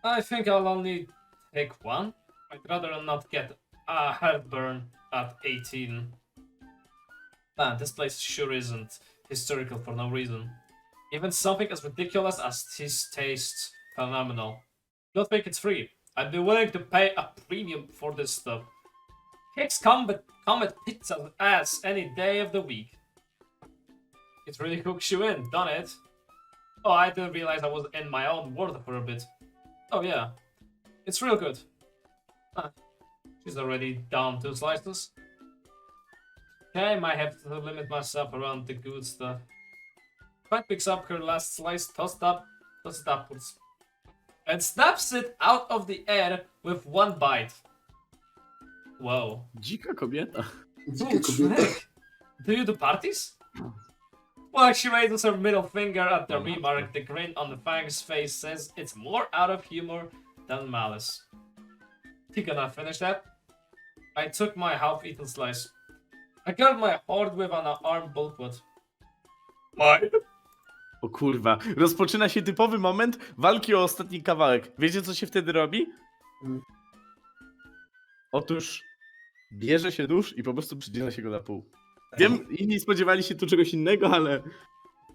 I think I'll only take one. I'd rather not get a heartburn at 18. Man, this place sure isn't historical for no reason. Even something as ridiculous as his tastes phenomenal. Don't think it's free. I'd be willing to pay a premium for this stuff. Cakes come with pizza's ass any day of the week. It really hooks you in, don't it? Oh, I didn't realize I was in my own world for a bit. Oh yeah, it's real good. She's already down 2 slices. Okay, might have to limit myself around the good stuff. Frank picks up her last slice, tosses it upwards, and snaps it out of the air with 1 bite. Whoa. Dzika kobieta. Dzika Ooh, kobieta. Shrek. Do you do parties? Well, she raises her middle finger at the remark. The grin on the Fang's face says it's more out of humor than malice. You gonna finish that? I took my half-eaten slice. I got my horde with an arm bullfoot. Mine? O kurwa. Rozpoczyna się typowy moment walki o ostatni kawałek. Wiecie, co się wtedy robi? Mm. Otóż bierze się nóż i po prostu przydziela się go na pół. Wiem, inni spodziewali się tu czegoś innego, ale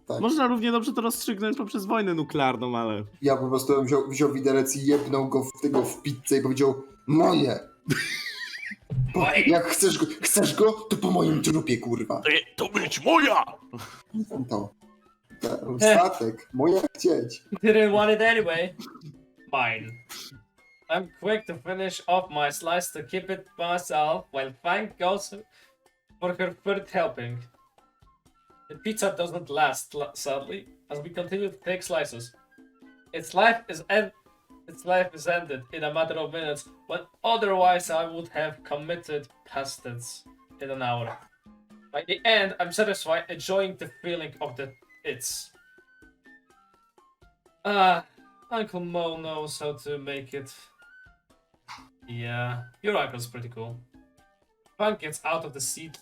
Tak. można równie dobrze to rozstrzygnąć poprzez wojnę nuklearną, ale... Ja po prostu wziął widelec i jebnął go w pizzę i powiedział moje! Jak chcesz go, to po moim trupie, kurwa. To być moja! To. Statek, moja chcieć. Didn't want it anyway. Fine. I'm quick to finish off my slice to keep it myself while Fang goes for her third helping. The pizza doesn't last, sadly, as we continue to take slices. Its life is ended in a matter of minutes, when otherwise I would have committed past tense in an hour. By the end, I'm satisfied, enjoying the feeling of the it's. Uncle Mo knows how to make it. Yeah, your uncle's pretty cool. Fang gets out of the seat,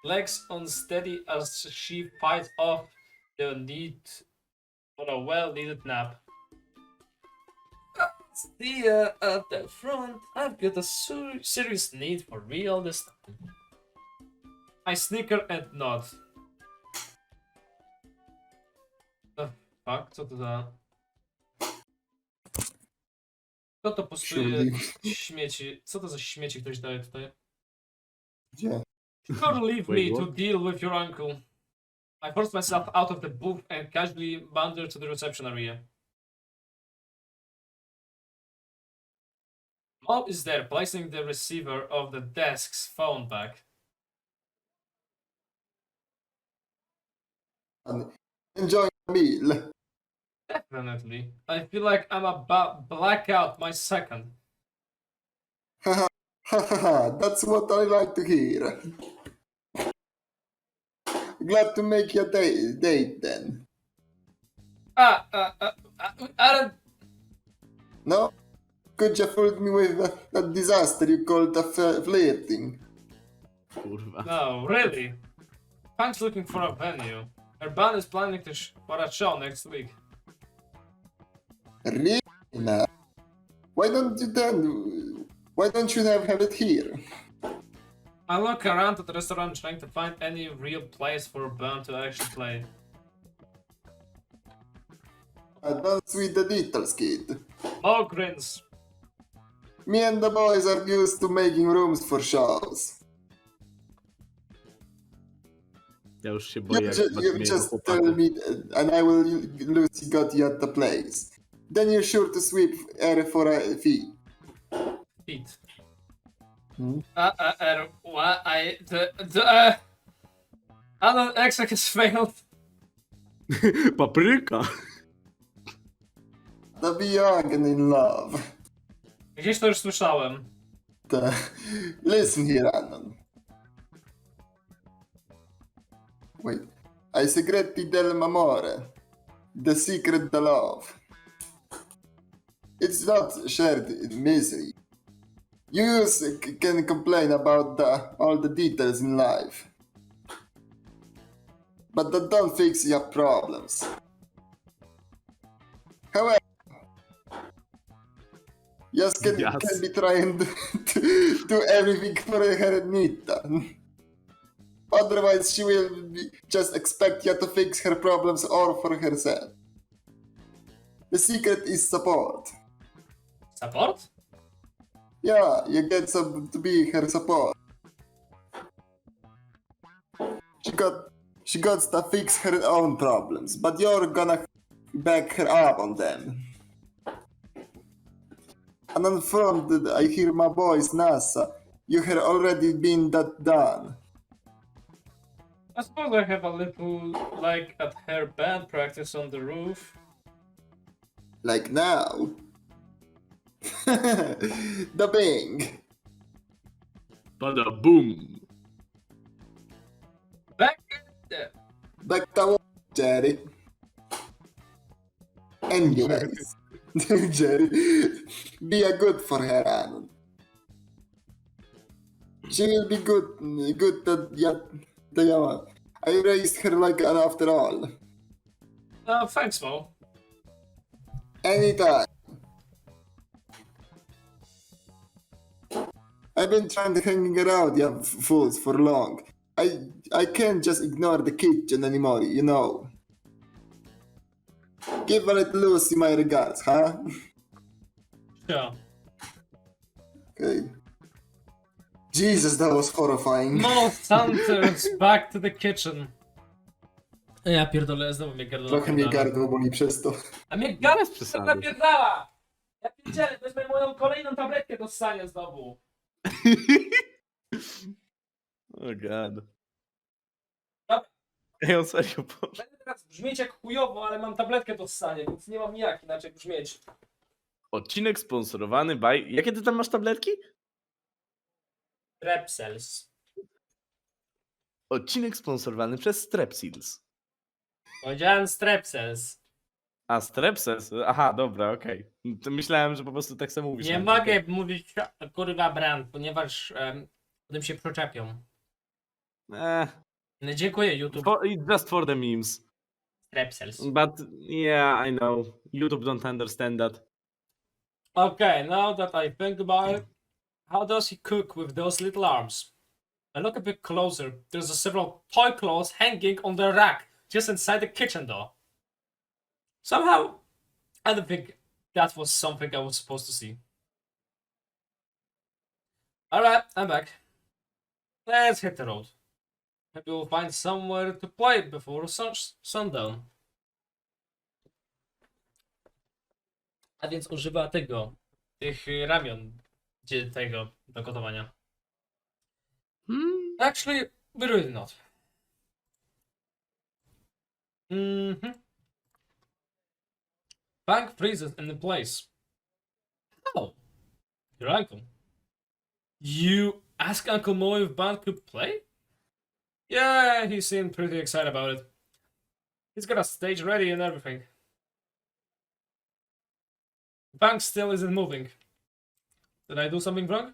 legs unsteady as she fights off the need for a well-needed nap. See ya at the front. I've got a serious need for real this time. I snicker and nod. Fuck, co to za... Kto to postuje śmieci? Co to za śmieci ktoś daje tutaj? Gdzie? Don't leave Wait, me to what? deal with your uncle. I forced myself out of the booth and casually wandered to the reception area. Mom is there, placing the receiver of the desk's phone back. Enjoy the meal. Definitely. I feel like I'm about black out my second. Haha, that's what I like to hear. Glad to make your date then. I don't... No? Could you fooled me with that disaster you called flirting? Kurwa. No, really. Punk's looking for a venue. Her band is planning for a show next week. Really? Now? Why don't you have it here? I look around at the restaurant trying to find any real place for a band to actually play. Advance with the details, kid. More grins. Me and the boys are used to making rooms for shows. Ja już się boję, jak You zobaczymy jego just tell chłopaków. me and I will Lucy got you at the place. Then you're sure to sweep air for a fee. Feet. Hmm? What? Alan Exec has failed. Papryka! To be young and in love. Gdzieś to już słyszałem. Listen here, Anon. Wait. I segreti del amore. The secret of love. It's not shared misery. You can complain about all the details in life. But that don't fix your problems. However, just can be trying to do everything for her Nita. Otherwise, she will just expect you to fix her problems all for herself. The secret is support. Support? Yeah, you get to be her support. She got to fix her own problems, but you're gonna back her up on them. And on front, I hear my voice, NASA. You have already been that done. I suppose I have a little like at her band practice on the roof. Like now. The bing. Bada boom! Back there. Back to work, Jerry. Anyways, Jerry, be a good for her, Anon. She will be good that I raised her like an after all. Thanks, Mo. Anytime. I've been trying to hang around you fools for long. I can't just ignore the kitchen anymore, you know. Give a little Lucy my regards, huh? Sure. Okay. Jesus, that was horrifying. Mo Santos back to the kitchen. Ja pierdolę, znowu mnie gardło Trochę mnie napierdala. gardło boli przez to. A mnie gardło Bez przesady. napierdala! Ja pierdzielę, wezmę moją kolejną tabletkę do ssania znowu. Oh god. Dobra. Ej, on serio poszedł. Będę teraz brzmieć jak chujowo, ale mam tabletkę do ssania, więc nie mam jak inaczej brzmieć. Odcinek sponsorowany by... Jakie ty tam masz tabletki? Strepsils. Odcinek sponsorowany przez Strepsils. Powiedziałem strepsils. A, Strepsils? Aha, dobra, okej. To myślałem, że po prostu tak samo mówisz. Nie mogę mówić kurwa brand, ponieważ potem się przyczepią. No, dziękuję YouTube. Just for the memes. Strepsils. But yeah, I know. YouTube don't understand that. Okay, now that I think about it, how does he cook with those little arms? I look a bit closer. There's several toy clothes hanging on the rack just inside the kitchen door. Somehow, I don't think that was something I was supposed to see. Alright, I'm back. Let's hit the road. Maybe we'll find somewhere to play before sundown. A więc używa tych ramion do gotowania. Actually, we really not. Bank freezes in the place. Oh, your uncle. You ask Uncle Mo if Bank could play? Yeah, he seemed pretty excited about it. He's got a stage ready and everything. Bank still isn't moving. Did I do something wrong?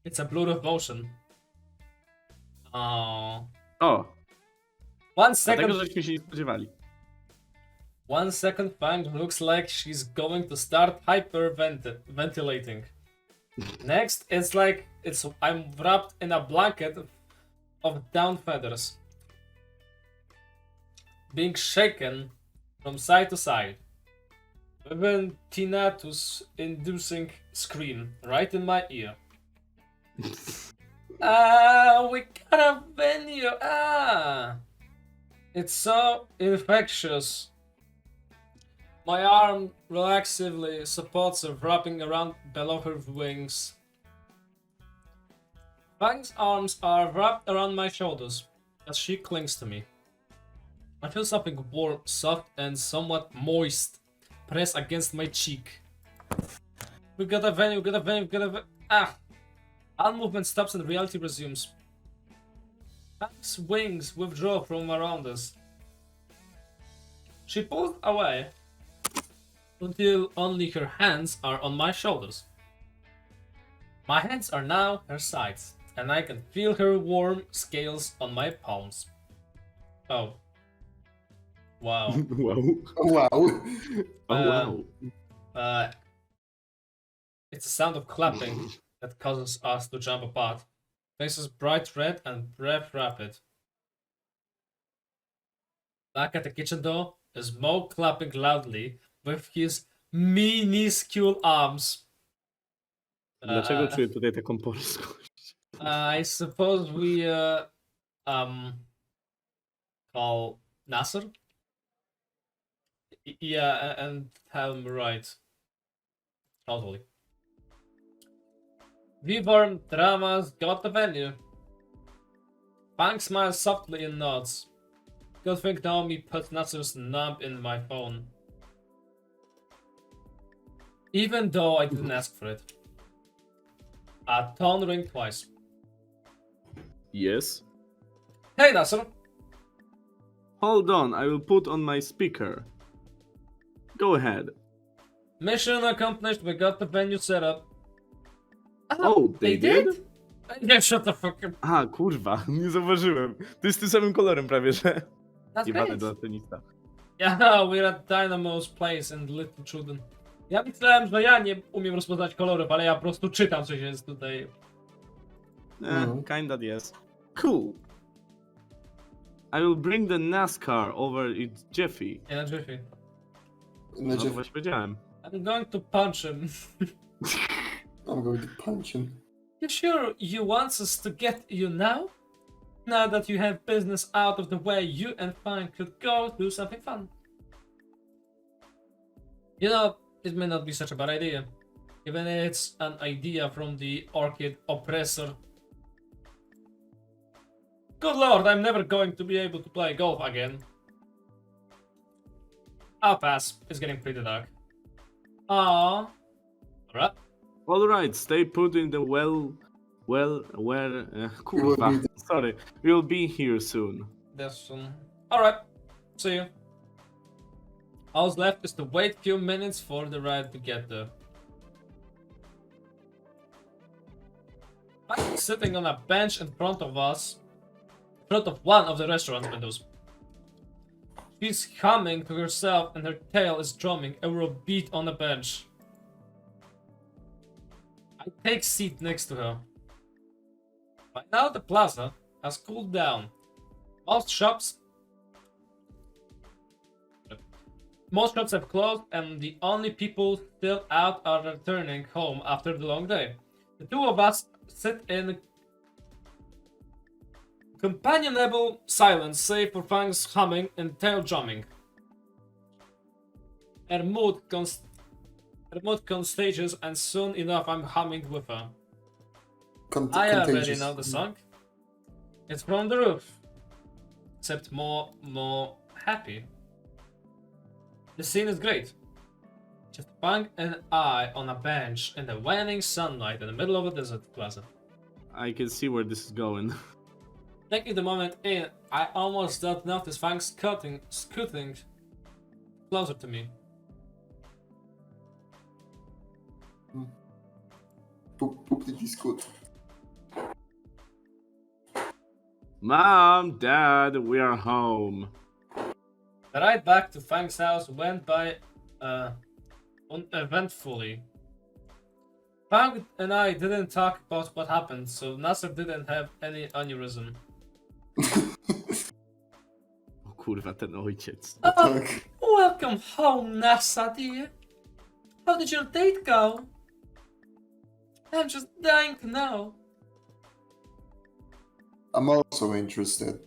It's a blur of motion. Oh. O, 1 second. dlatego żeśmy się nie spodziewali. 1 second, Fang looks like she's going to start hyperventilating. Next, it's like I'm wrapped in a blanket of down feathers, being shaken from side to side, with a tinnitus-inducing scream right in my ear. We got a venue. It's so infectious. My arm relaxively supports her, wrapping around below her wings. Fang's arms are wrapped around my shoulders as she clings to me. I feel something warm, soft, and somewhat moist press against my cheek. We got a venue, All movement stops and reality resumes. Fang's wings withdraw from around us. She pulls away until only her hands are on my shoulders. My hands are now her sides, and I can feel her warm scales on my palms. Oh. Wow. Wow. Wow. Oh, wow. It's a sound of clapping that causes us to jump apart. Faces bright red and breath rapid. Back at the kitchen door is Mo clapping loudly with his minuscule arms. Dlaczego czuję tutaj taką polskość? I suppose we call Nasser. Yeah, and have him right. Totally. Vivorm Dramas got the venue. Fang smiles softly and nods. Good thing Naomi put Nasser's numb in my phone. Even though I didn't ask for it. A tone ring twice. Yes. Hey Nasser! Hold on, I will put on my speaker. Go ahead. Mission accomplished, we got the venue set up. Oh, they did? Yeah, shut the fuck up. Aha, kurwa, nie zauważyłem. To jest tym samym kolorem prawie, że... That's Jebany great. do tenista. Yeah, we're at Dynamo's place and Little Children. Ja myślałem, że ja nie umiem rozpoznać kolorów, ale ja po prostu czytam, co się jest tutaj. Kinda yes. Cool. I will bring the NASCAR over its Jeffy. Nie, na Jiffy. No to właśnie powiedziałem. I'm going to punch him. I'm going to punch him. You sure you want us to get you now? Now that you have business out of the way, you and Fang could go do something fun. You know, it may not be such a bad idea. Even it's an idea from the Orchid Oppressor. Good lord, I'm never going to be able to play golf again. I'll pass. It's getting pretty dark. Aww. Alright. Alright, stay put in the kurwa, sorry. We'll be here soon. That's alright. See you. All's left is to wait a few minutes for the ride to get there. I'm sitting on a bench in front of one of the restaurant windows. She's humming to herself and her tail is drumming a beat on the bench. I take seat next to her. By now the plaza has cooled down. Most shops Most shops have closed, and the only people still out are returning home after the long day. The two of us sit in companionable silence, save for Fang's humming and tail drumming. Her mood contagious, and soon enough I'm humming with her. I already Contagious. know the song. It's from the roof, except more happy. The scene is great. Just Fang and I on a bench in the waning sunlight in the middle of a desert plaza. I can see where this is going. Taking the moment in, I almost don't notice Fang scooting closer to me. Poop did he scoot. Mom, Dad, we are home. The ride back to Fang's house went by uneventfully. Fang and I didn't talk about what happened, so Nasser didn't have any aneurysm. O kurwa, ten ojciec. Tak. Welcome home, Nasser, dear. How did your date go? I'm just dying to know. I'm also interested.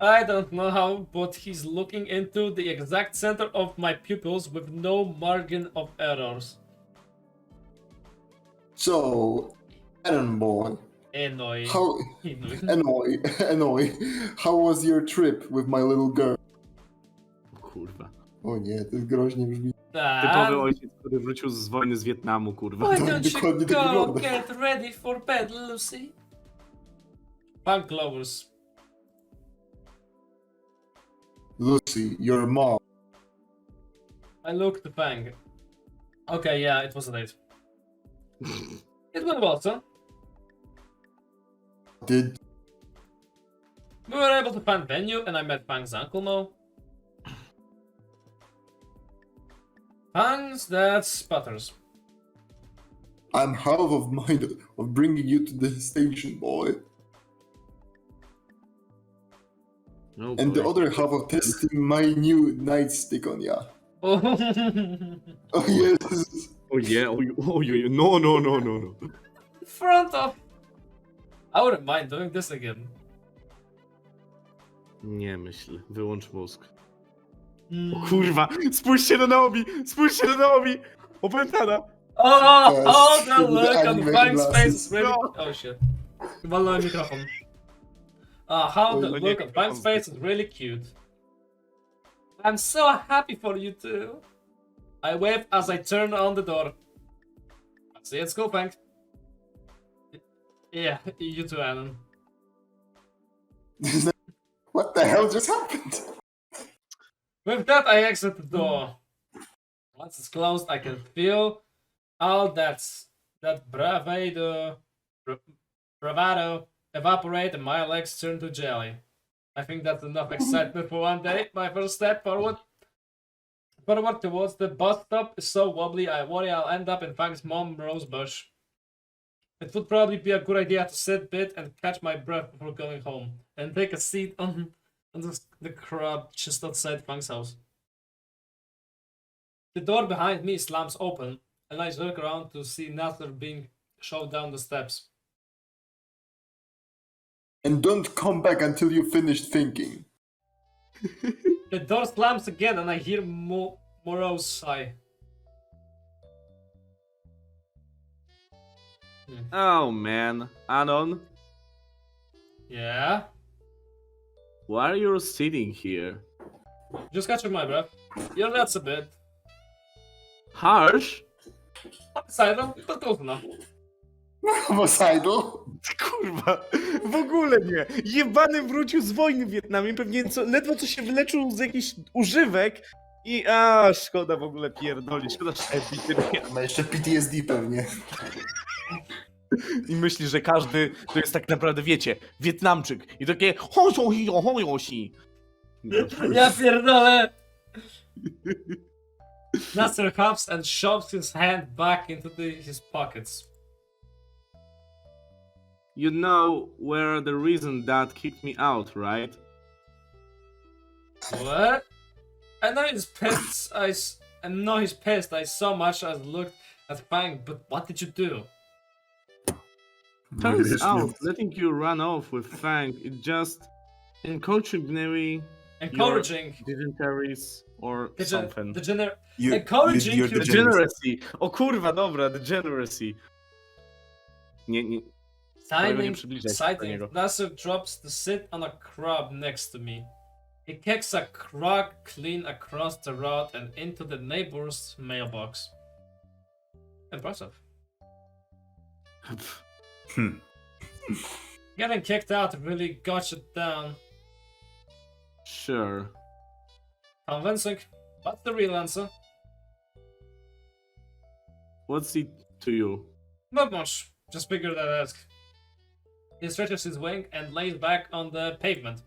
I don't know how, but he's looking into the exact center of my pupils with no margin of errors. So, Aaron boy, Annoying. how Annoy, how was your trip with my little girl? O kurwa. O nie, to groźnie brzmi. Typowy ojciec, który wrócił z wojny z Wietnamu, kurwa. Why don't you Dokładnie tak go wygląda. get ready for bed, Lucy? Punk lovers. Lucy, your mom. I looked to Fang. Okay, yeah, it was a date. It went well, son. Did We were able to find venue, and I met Fang's uncle Mo. Fang's dad sputters. I'm half of mind of bringing you to the station, boy, Oh, and the boy. other half of testing my new nightstick on ya. Oh, Oh yes. Oh yeah, oh yeah, no. in front of. I wouldn't mind doing this again. Nie myśl, wyłącz mózg. Mm. O kurwa, spójrzcie na Naomi! Spójrzcie na Naomi! Opętana! Oh, the Yes, look the on anime Fang's face glasses. is really. Oh shit. Walnąłem mikrofon. How the Oh, look on Fang's face is really cute. I'm so happy for you too. I wave as I turn on the door. See you at school, Fang. Yeah, you too, Alan. What the hell just happened? With that, I exit the door. Once it's closed, I can feel all that bravado evaporate and my legs turn to jelly. I think that's enough excitement for one day. My first step forward towards the bus stop is so wobbly, I worry I'll end up in Fang's mom rosebush. It would probably be a good idea to sit a bit and catch my breath before going home, and take a seat on the crowd just outside Fang's house. The door behind me slams open, and I look around to see Nasser being shoved down the steps. And don't come back until you finished thinking. The door slams again, and I hear Moreau's sigh. Oh man, Anon, Yeah? why are you sitting here? Just catching my breath. You're nuts a bit. Harsh? Silent, but close enough. Homicidal? Kurwa, w ogóle nie. Jebany wrócił z wojny w Wietnamie, pewnie ledwo co się wyleczył z jakichś używek i szkoda w ogóle pierdoli, szkoda, że Ma jeszcze PTSD pewnie. I myśli, że każdy to jest tak naprawdę, wiecie, Wietnamczyk i takie hojosi. Ja pierdolę! Nasser huffs and shoves his hand back into his pockets. You know where the reason Dad kicked me out, right? What? I know he's pissed. I know he's pissed. I so much as looked at Fang, but what did you do? Turns out, letting you run off with Fang is just encouraging Encouraging. dignitaries or something. Encouraging you. Degeneracy. O kurwa, dobra, degeneracy. Nie. Kolego, nie przybliżaj się do niego. Sighting. Nasser drops to sit on a crab next to me. He kicks a crock clean across the road and into the neighbor's mailbox. Impressive. Getting kicked out really got you down. Sure. Convincing. What's the real answer? What's it to you? Not much. Just figured I'd ask. He stretches his wing and lays back on the pavement.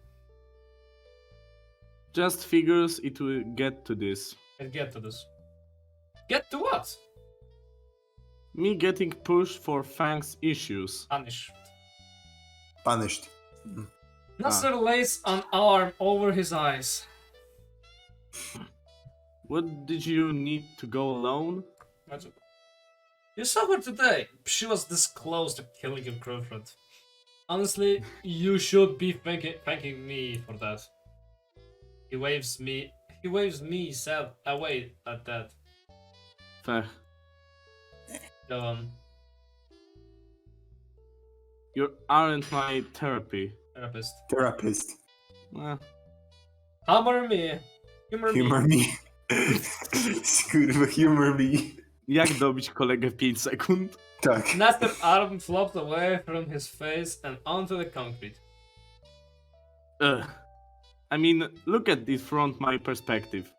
Just figures it will get to this. And get to this. Get to what? Me getting pushed for Fang's issues. Punished. Nasser lays an arm over his eyes. What did you need to go alone? You saw her today. She was this close to killing your girlfriend. Honestly, you should be thanking me for that. He waves me sad away at that. Fair. Go on. You aren't my therapist. Eh, Humor me. Humor me. Kurwa, humor me. jak dobić kolegę w 5 sekund? Tak. Nasser's arm flopped away from his face and onto the concrete. Ugh. I mean, look at it from my perspective.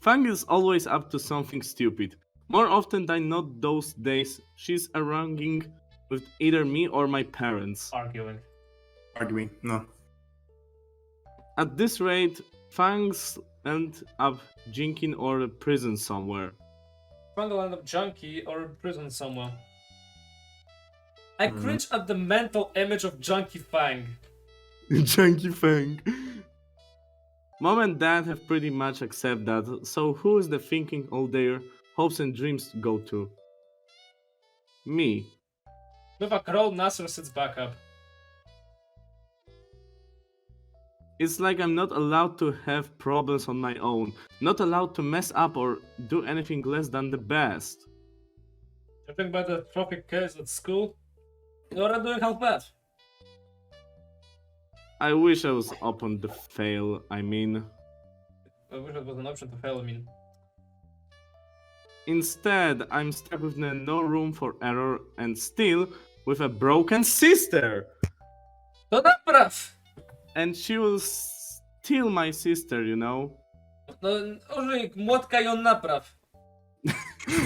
Fang is always up to something stupid. More often than not those days, she's arguing with either me or my parents. Arguing. No. At this rate, Fang's end up jinking or in prison somewhere. Fang will end up junkie or in prison somewhere. I cringe at the mental image of Junkie Fang. Junkie Fang. Mom and Dad have pretty much accepted that, so who is the thinking all their hopes and dreams go to? Me. With a crow, Nasser sits back up. It's like I'm not allowed to have problems on my own, not allowed to mess up or do anything less than the best. Judging by the traffic case at school, you're not doing half bad. I wish I was open to fail, I mean. I wish it was an option to fail, Instead, I'm stuck with no room for error and still with a broken sister! To napraw! And she will steal my sister, you know? No, użyj młotka i ją napraw.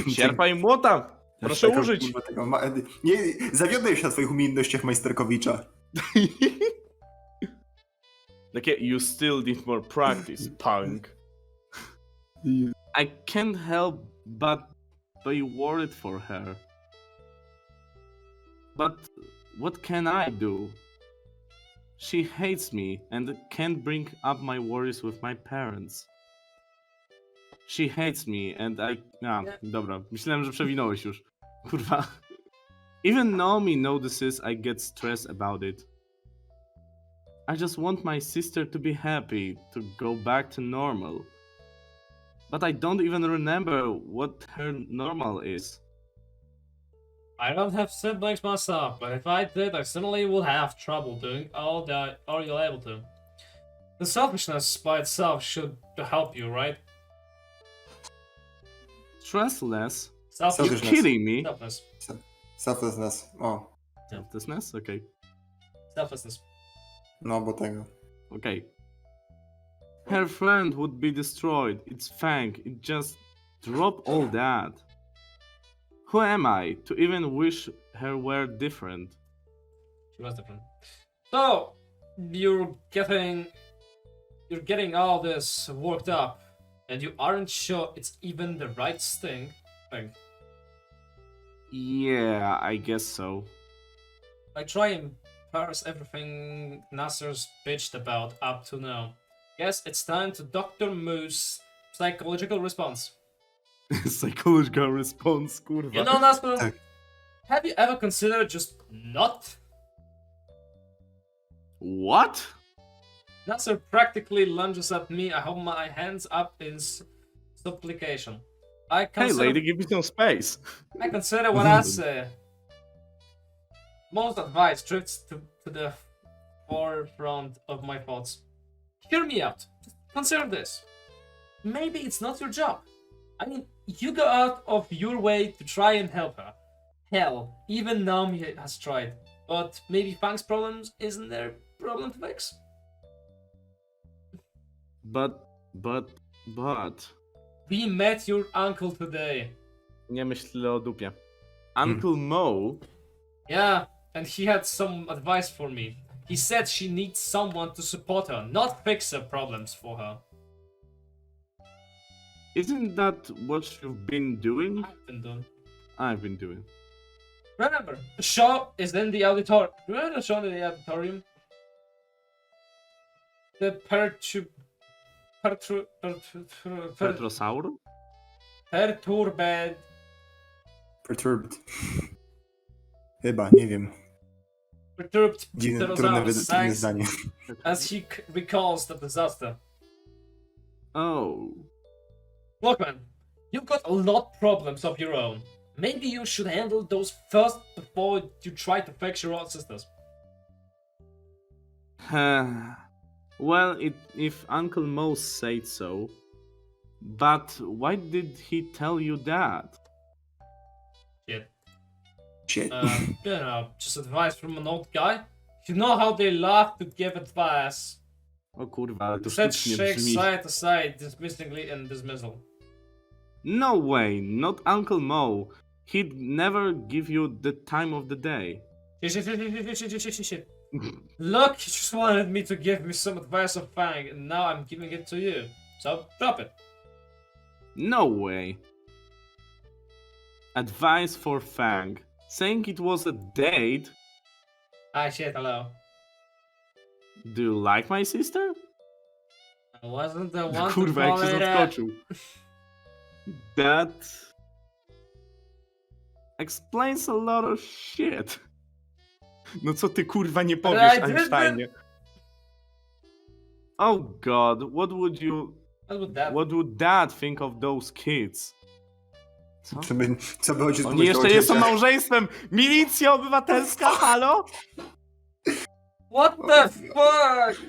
Sierpa i młota! Proszę Taka, użyć! kurwa, tego nie, zawiodłem się na twoich umiejętnościach majsterkowicza. Takie, you still need more practice, punk. I can't help but be worried for her. But what can I do? She hates me and can't bring up my worries with my parents. She hates me and I... dobra, myślałem, że przewinąłeś już. Kurwa. Even Naomi notices I get stressed about it. I just want my sister to be happy, to go back to normal. But I don't even remember what her normal is. I don't have siblings myself, but if I did, I certainly would have trouble doing all you're able to. The selfishness by itself should help you, right? Stressless? Selfishness. You're kidding me? Selfless. Selflessness. O, Selflessness? Okay. Selflessness. no bo tego. Okay. Her friend would be destroyed. It's Fang. It just drop all that. Who am I to even wish her were different? She was different. So, you're getting all this worked up, and you aren't sure it's even the right thing. Yeah, I guess so. I try and parse everything Nasser's bitched about up to now. Yes, it's time to Dr. Moose psychological response. Psychological response, kurwa. You know, Nasco, Tak. have you ever considered just not? What? Nasser practically lunges at me. I hold my hands up in supplication. I Hey, consider, lady, give me some space. I consider what I say. Most advice drifts to the forefront of my thoughts. Hear me out. Consider this. Maybe it's not your job. I mean, you go out of your way to try and help her. Hell, even Naomi has tried. But maybe Fang's problems isn't their problem to fix. But... We met your uncle today. Nie myślę o dupie. Uncle Mo? Yeah, and he had some advice for me. He said she needs someone to support her, not fix her problems for her. Isn't that what you've been doing? I've been done. I've been doing. Remember, the show is in the auditorium. Remember the show in the auditorium? The Petrosaur? perturbed. Perturbed. Chyba, nie wiem. Perturbed Trudne pterosaurus sank zdanie. as he recalls the disaster. Oh. Look, man, you've got a lot of problems of your own. Maybe you should handle those first before you try to fix your own sisters. Well, if Uncle Mo said so. But why did he tell you that? Shit. Shit. You know, just advice from an old guy. You know how they love to give advice. O kurwa, ale to Said sztucznie shake brzmi. side to side, dismissingly and dismissal. No way, not Uncle Mo. He'd never give you the time of the day. Shit. Look, you just wanted me to give me some advice of Fang, and now I'm giving it to you. So, drop it. No way. Advice for Fang. Saying it was a date? Ah, shit, hello. Do you like my sister? I wasn't the one to Kurwa, jak call się it a... zaskoczył. That explains a lot of shit. No co ty kurwa nie powiesz, I didn't. Einsteinie? Oh god, What would that? what would dad think of those kids? Co? Co by ojciec Oni pomyślał jeszcze o nie są dzieciach? małżeństwem! Milicja obywatelska, halo? What the fuck?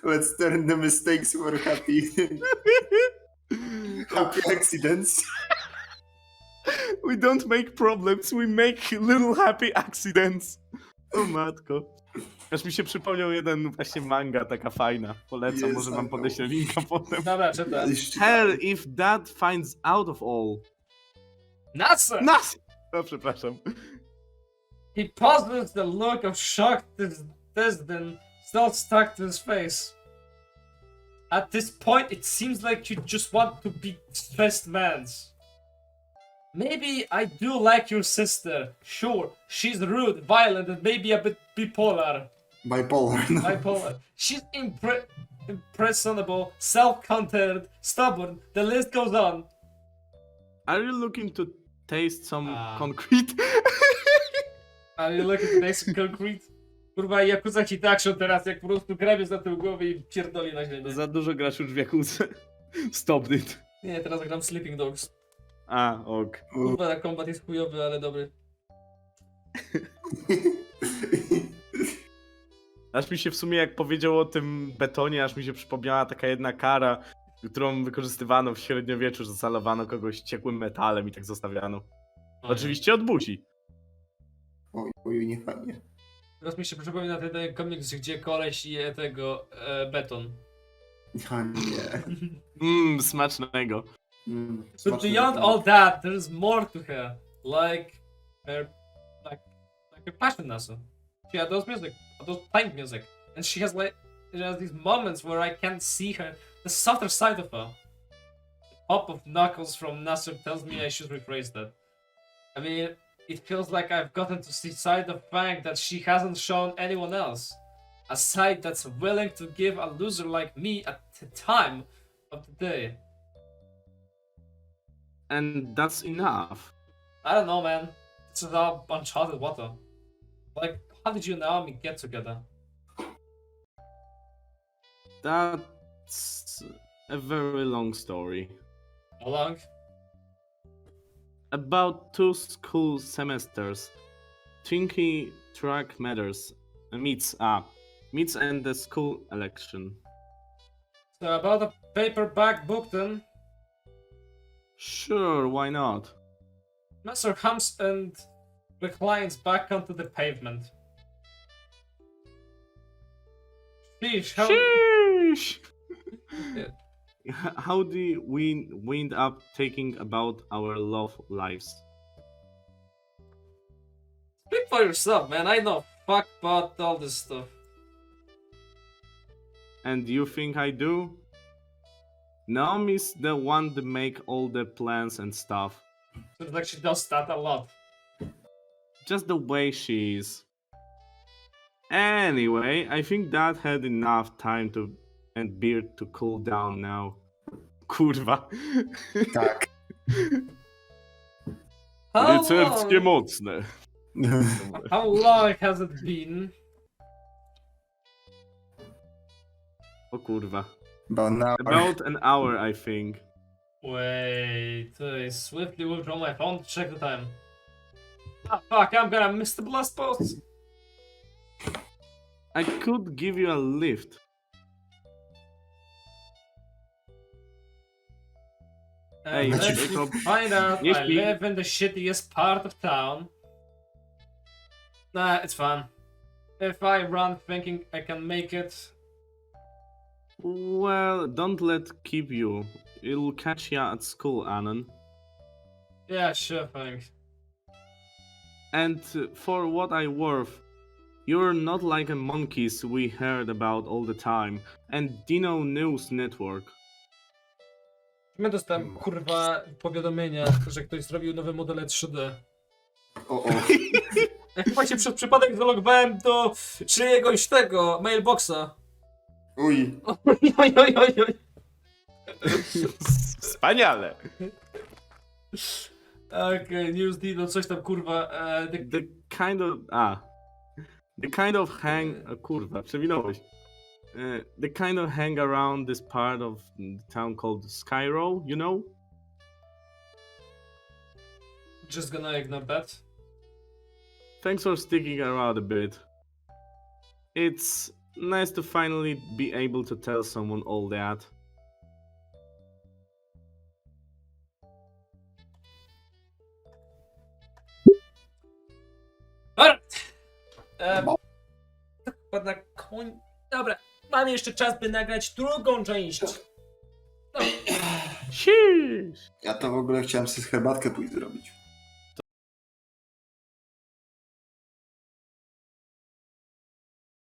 Let's turn the mistakes for happy accidents. We don't make problems, we make little happy accidents. O matko. Aż mi się przypomniał jeden właśnie manga, taka fajna. Polecam, Yes, może wam I podeślę linka potem. Dobra, czytam. Hell, if dad finds out of all. NASA! Nas! No, przepraszam. He pauses, the look of shock then still stuck to his face. At this point, it seems like you just want to be stressed man's. Maybe I do like your sister. Sure, she's rude, violent, and maybe a bit bipolar. Bipolar. No. Bipolar. She's impressionable, self-contained, stubborn. The list goes on. Are you looking to taste some Ah. concrete? Are you looking to taste concrete? Kurwa, Yakuza Hit Action teraz, jak po prostu grabie za tył głowy i pierdoli na ziemię. Za dużo grasz już w Jakudze. Stop it. Nie, teraz gram Sleeping Dogs. A, ok. Kurwa, ten kombat jest chujowy, ale dobry. Aż mi się w sumie, jak powiedział o tym betonie, aż mi się przypomniała taka jedna kara, którą wykorzystywano w średniowieczu, że zalewano kogoś ciekłym metalem i tak zostawiano. Oczywiście od buzi. Oj, nie fajnie. Teraz mi się przypomina ten komiks, gdzie koleś je tego beton. A nie. Smacznego. But Smaczne beyond rzeczy. all that, there's more to her. Like her passion also. She adores music, adores playing music. And she has these moments where I can't see her, the softer side of her. The pop of knuckles from Nasser tells me I should rephrase that. I mean, it feels like I've gotten to see side of Fang that she hasn't shown anyone else. A sight that's willing to give a loser like me at the time of the day. And that's enough. I don't know, man. It's about uncharted water. Like, how did you and Naomi get together? That's a very long story. How long? About 2 school semesters. Twinkie track matters. Meets and the school election. So about a paperback book then. Sure, why not? Master comes and reclines back onto the pavement. Sheesh, how... Sheesh! Yeah. How do we wind up taking about our love lives? Speak for yourself, man. I know fuck about all this stuff. And you think I do? Naomi's the one to make all the plans and stuff. Seems like she does that a lot. Just the way she is. Anyway, I think Dad had enough time and beer to cool down now. Kurwa. Tak. Rycerskie mocne. How long has it been? O kurwa. Now, About an hour, I think. Wait, I swiftly withdraw my phone to check the time. Ah, fuck, I'm gonna miss the blast post. I could give you a lift. Hey, Let's Jacob. find out. Yes, I please. live in the shittiest part of town. Nah, it's fine. If I run thinking I can make it, Well, don't let keep you. It'll catch ya at school, Anon. yeah, sure, thanks. And for what I worth, you're not like a monkeys we heard about all the time, and Dino News Network. My dostałem, kurwa, powiadomienia, że ktoś zrobił nowe modele 3D. o. Ja chyba się przez przypadek zalogowałem do czyjegoś tego mailboxa. Uj. Oj. Wspaniale! Okej, News Dino, coś tam, kurwa. The kind of hang... kurwa, przewinąłeś. The kind of hang around this part of the town called Skyro, you know? Just gonna ignore that. Thanks for sticking around a bit. It's nice to finally be able to tell someone all that. Alright. Chyba na koń... Dobra, mam jeszcze czas, by nagrać drugą część. No. Sheesh! Ja to w ogóle chciałem sobie herbatkę pójść zrobić.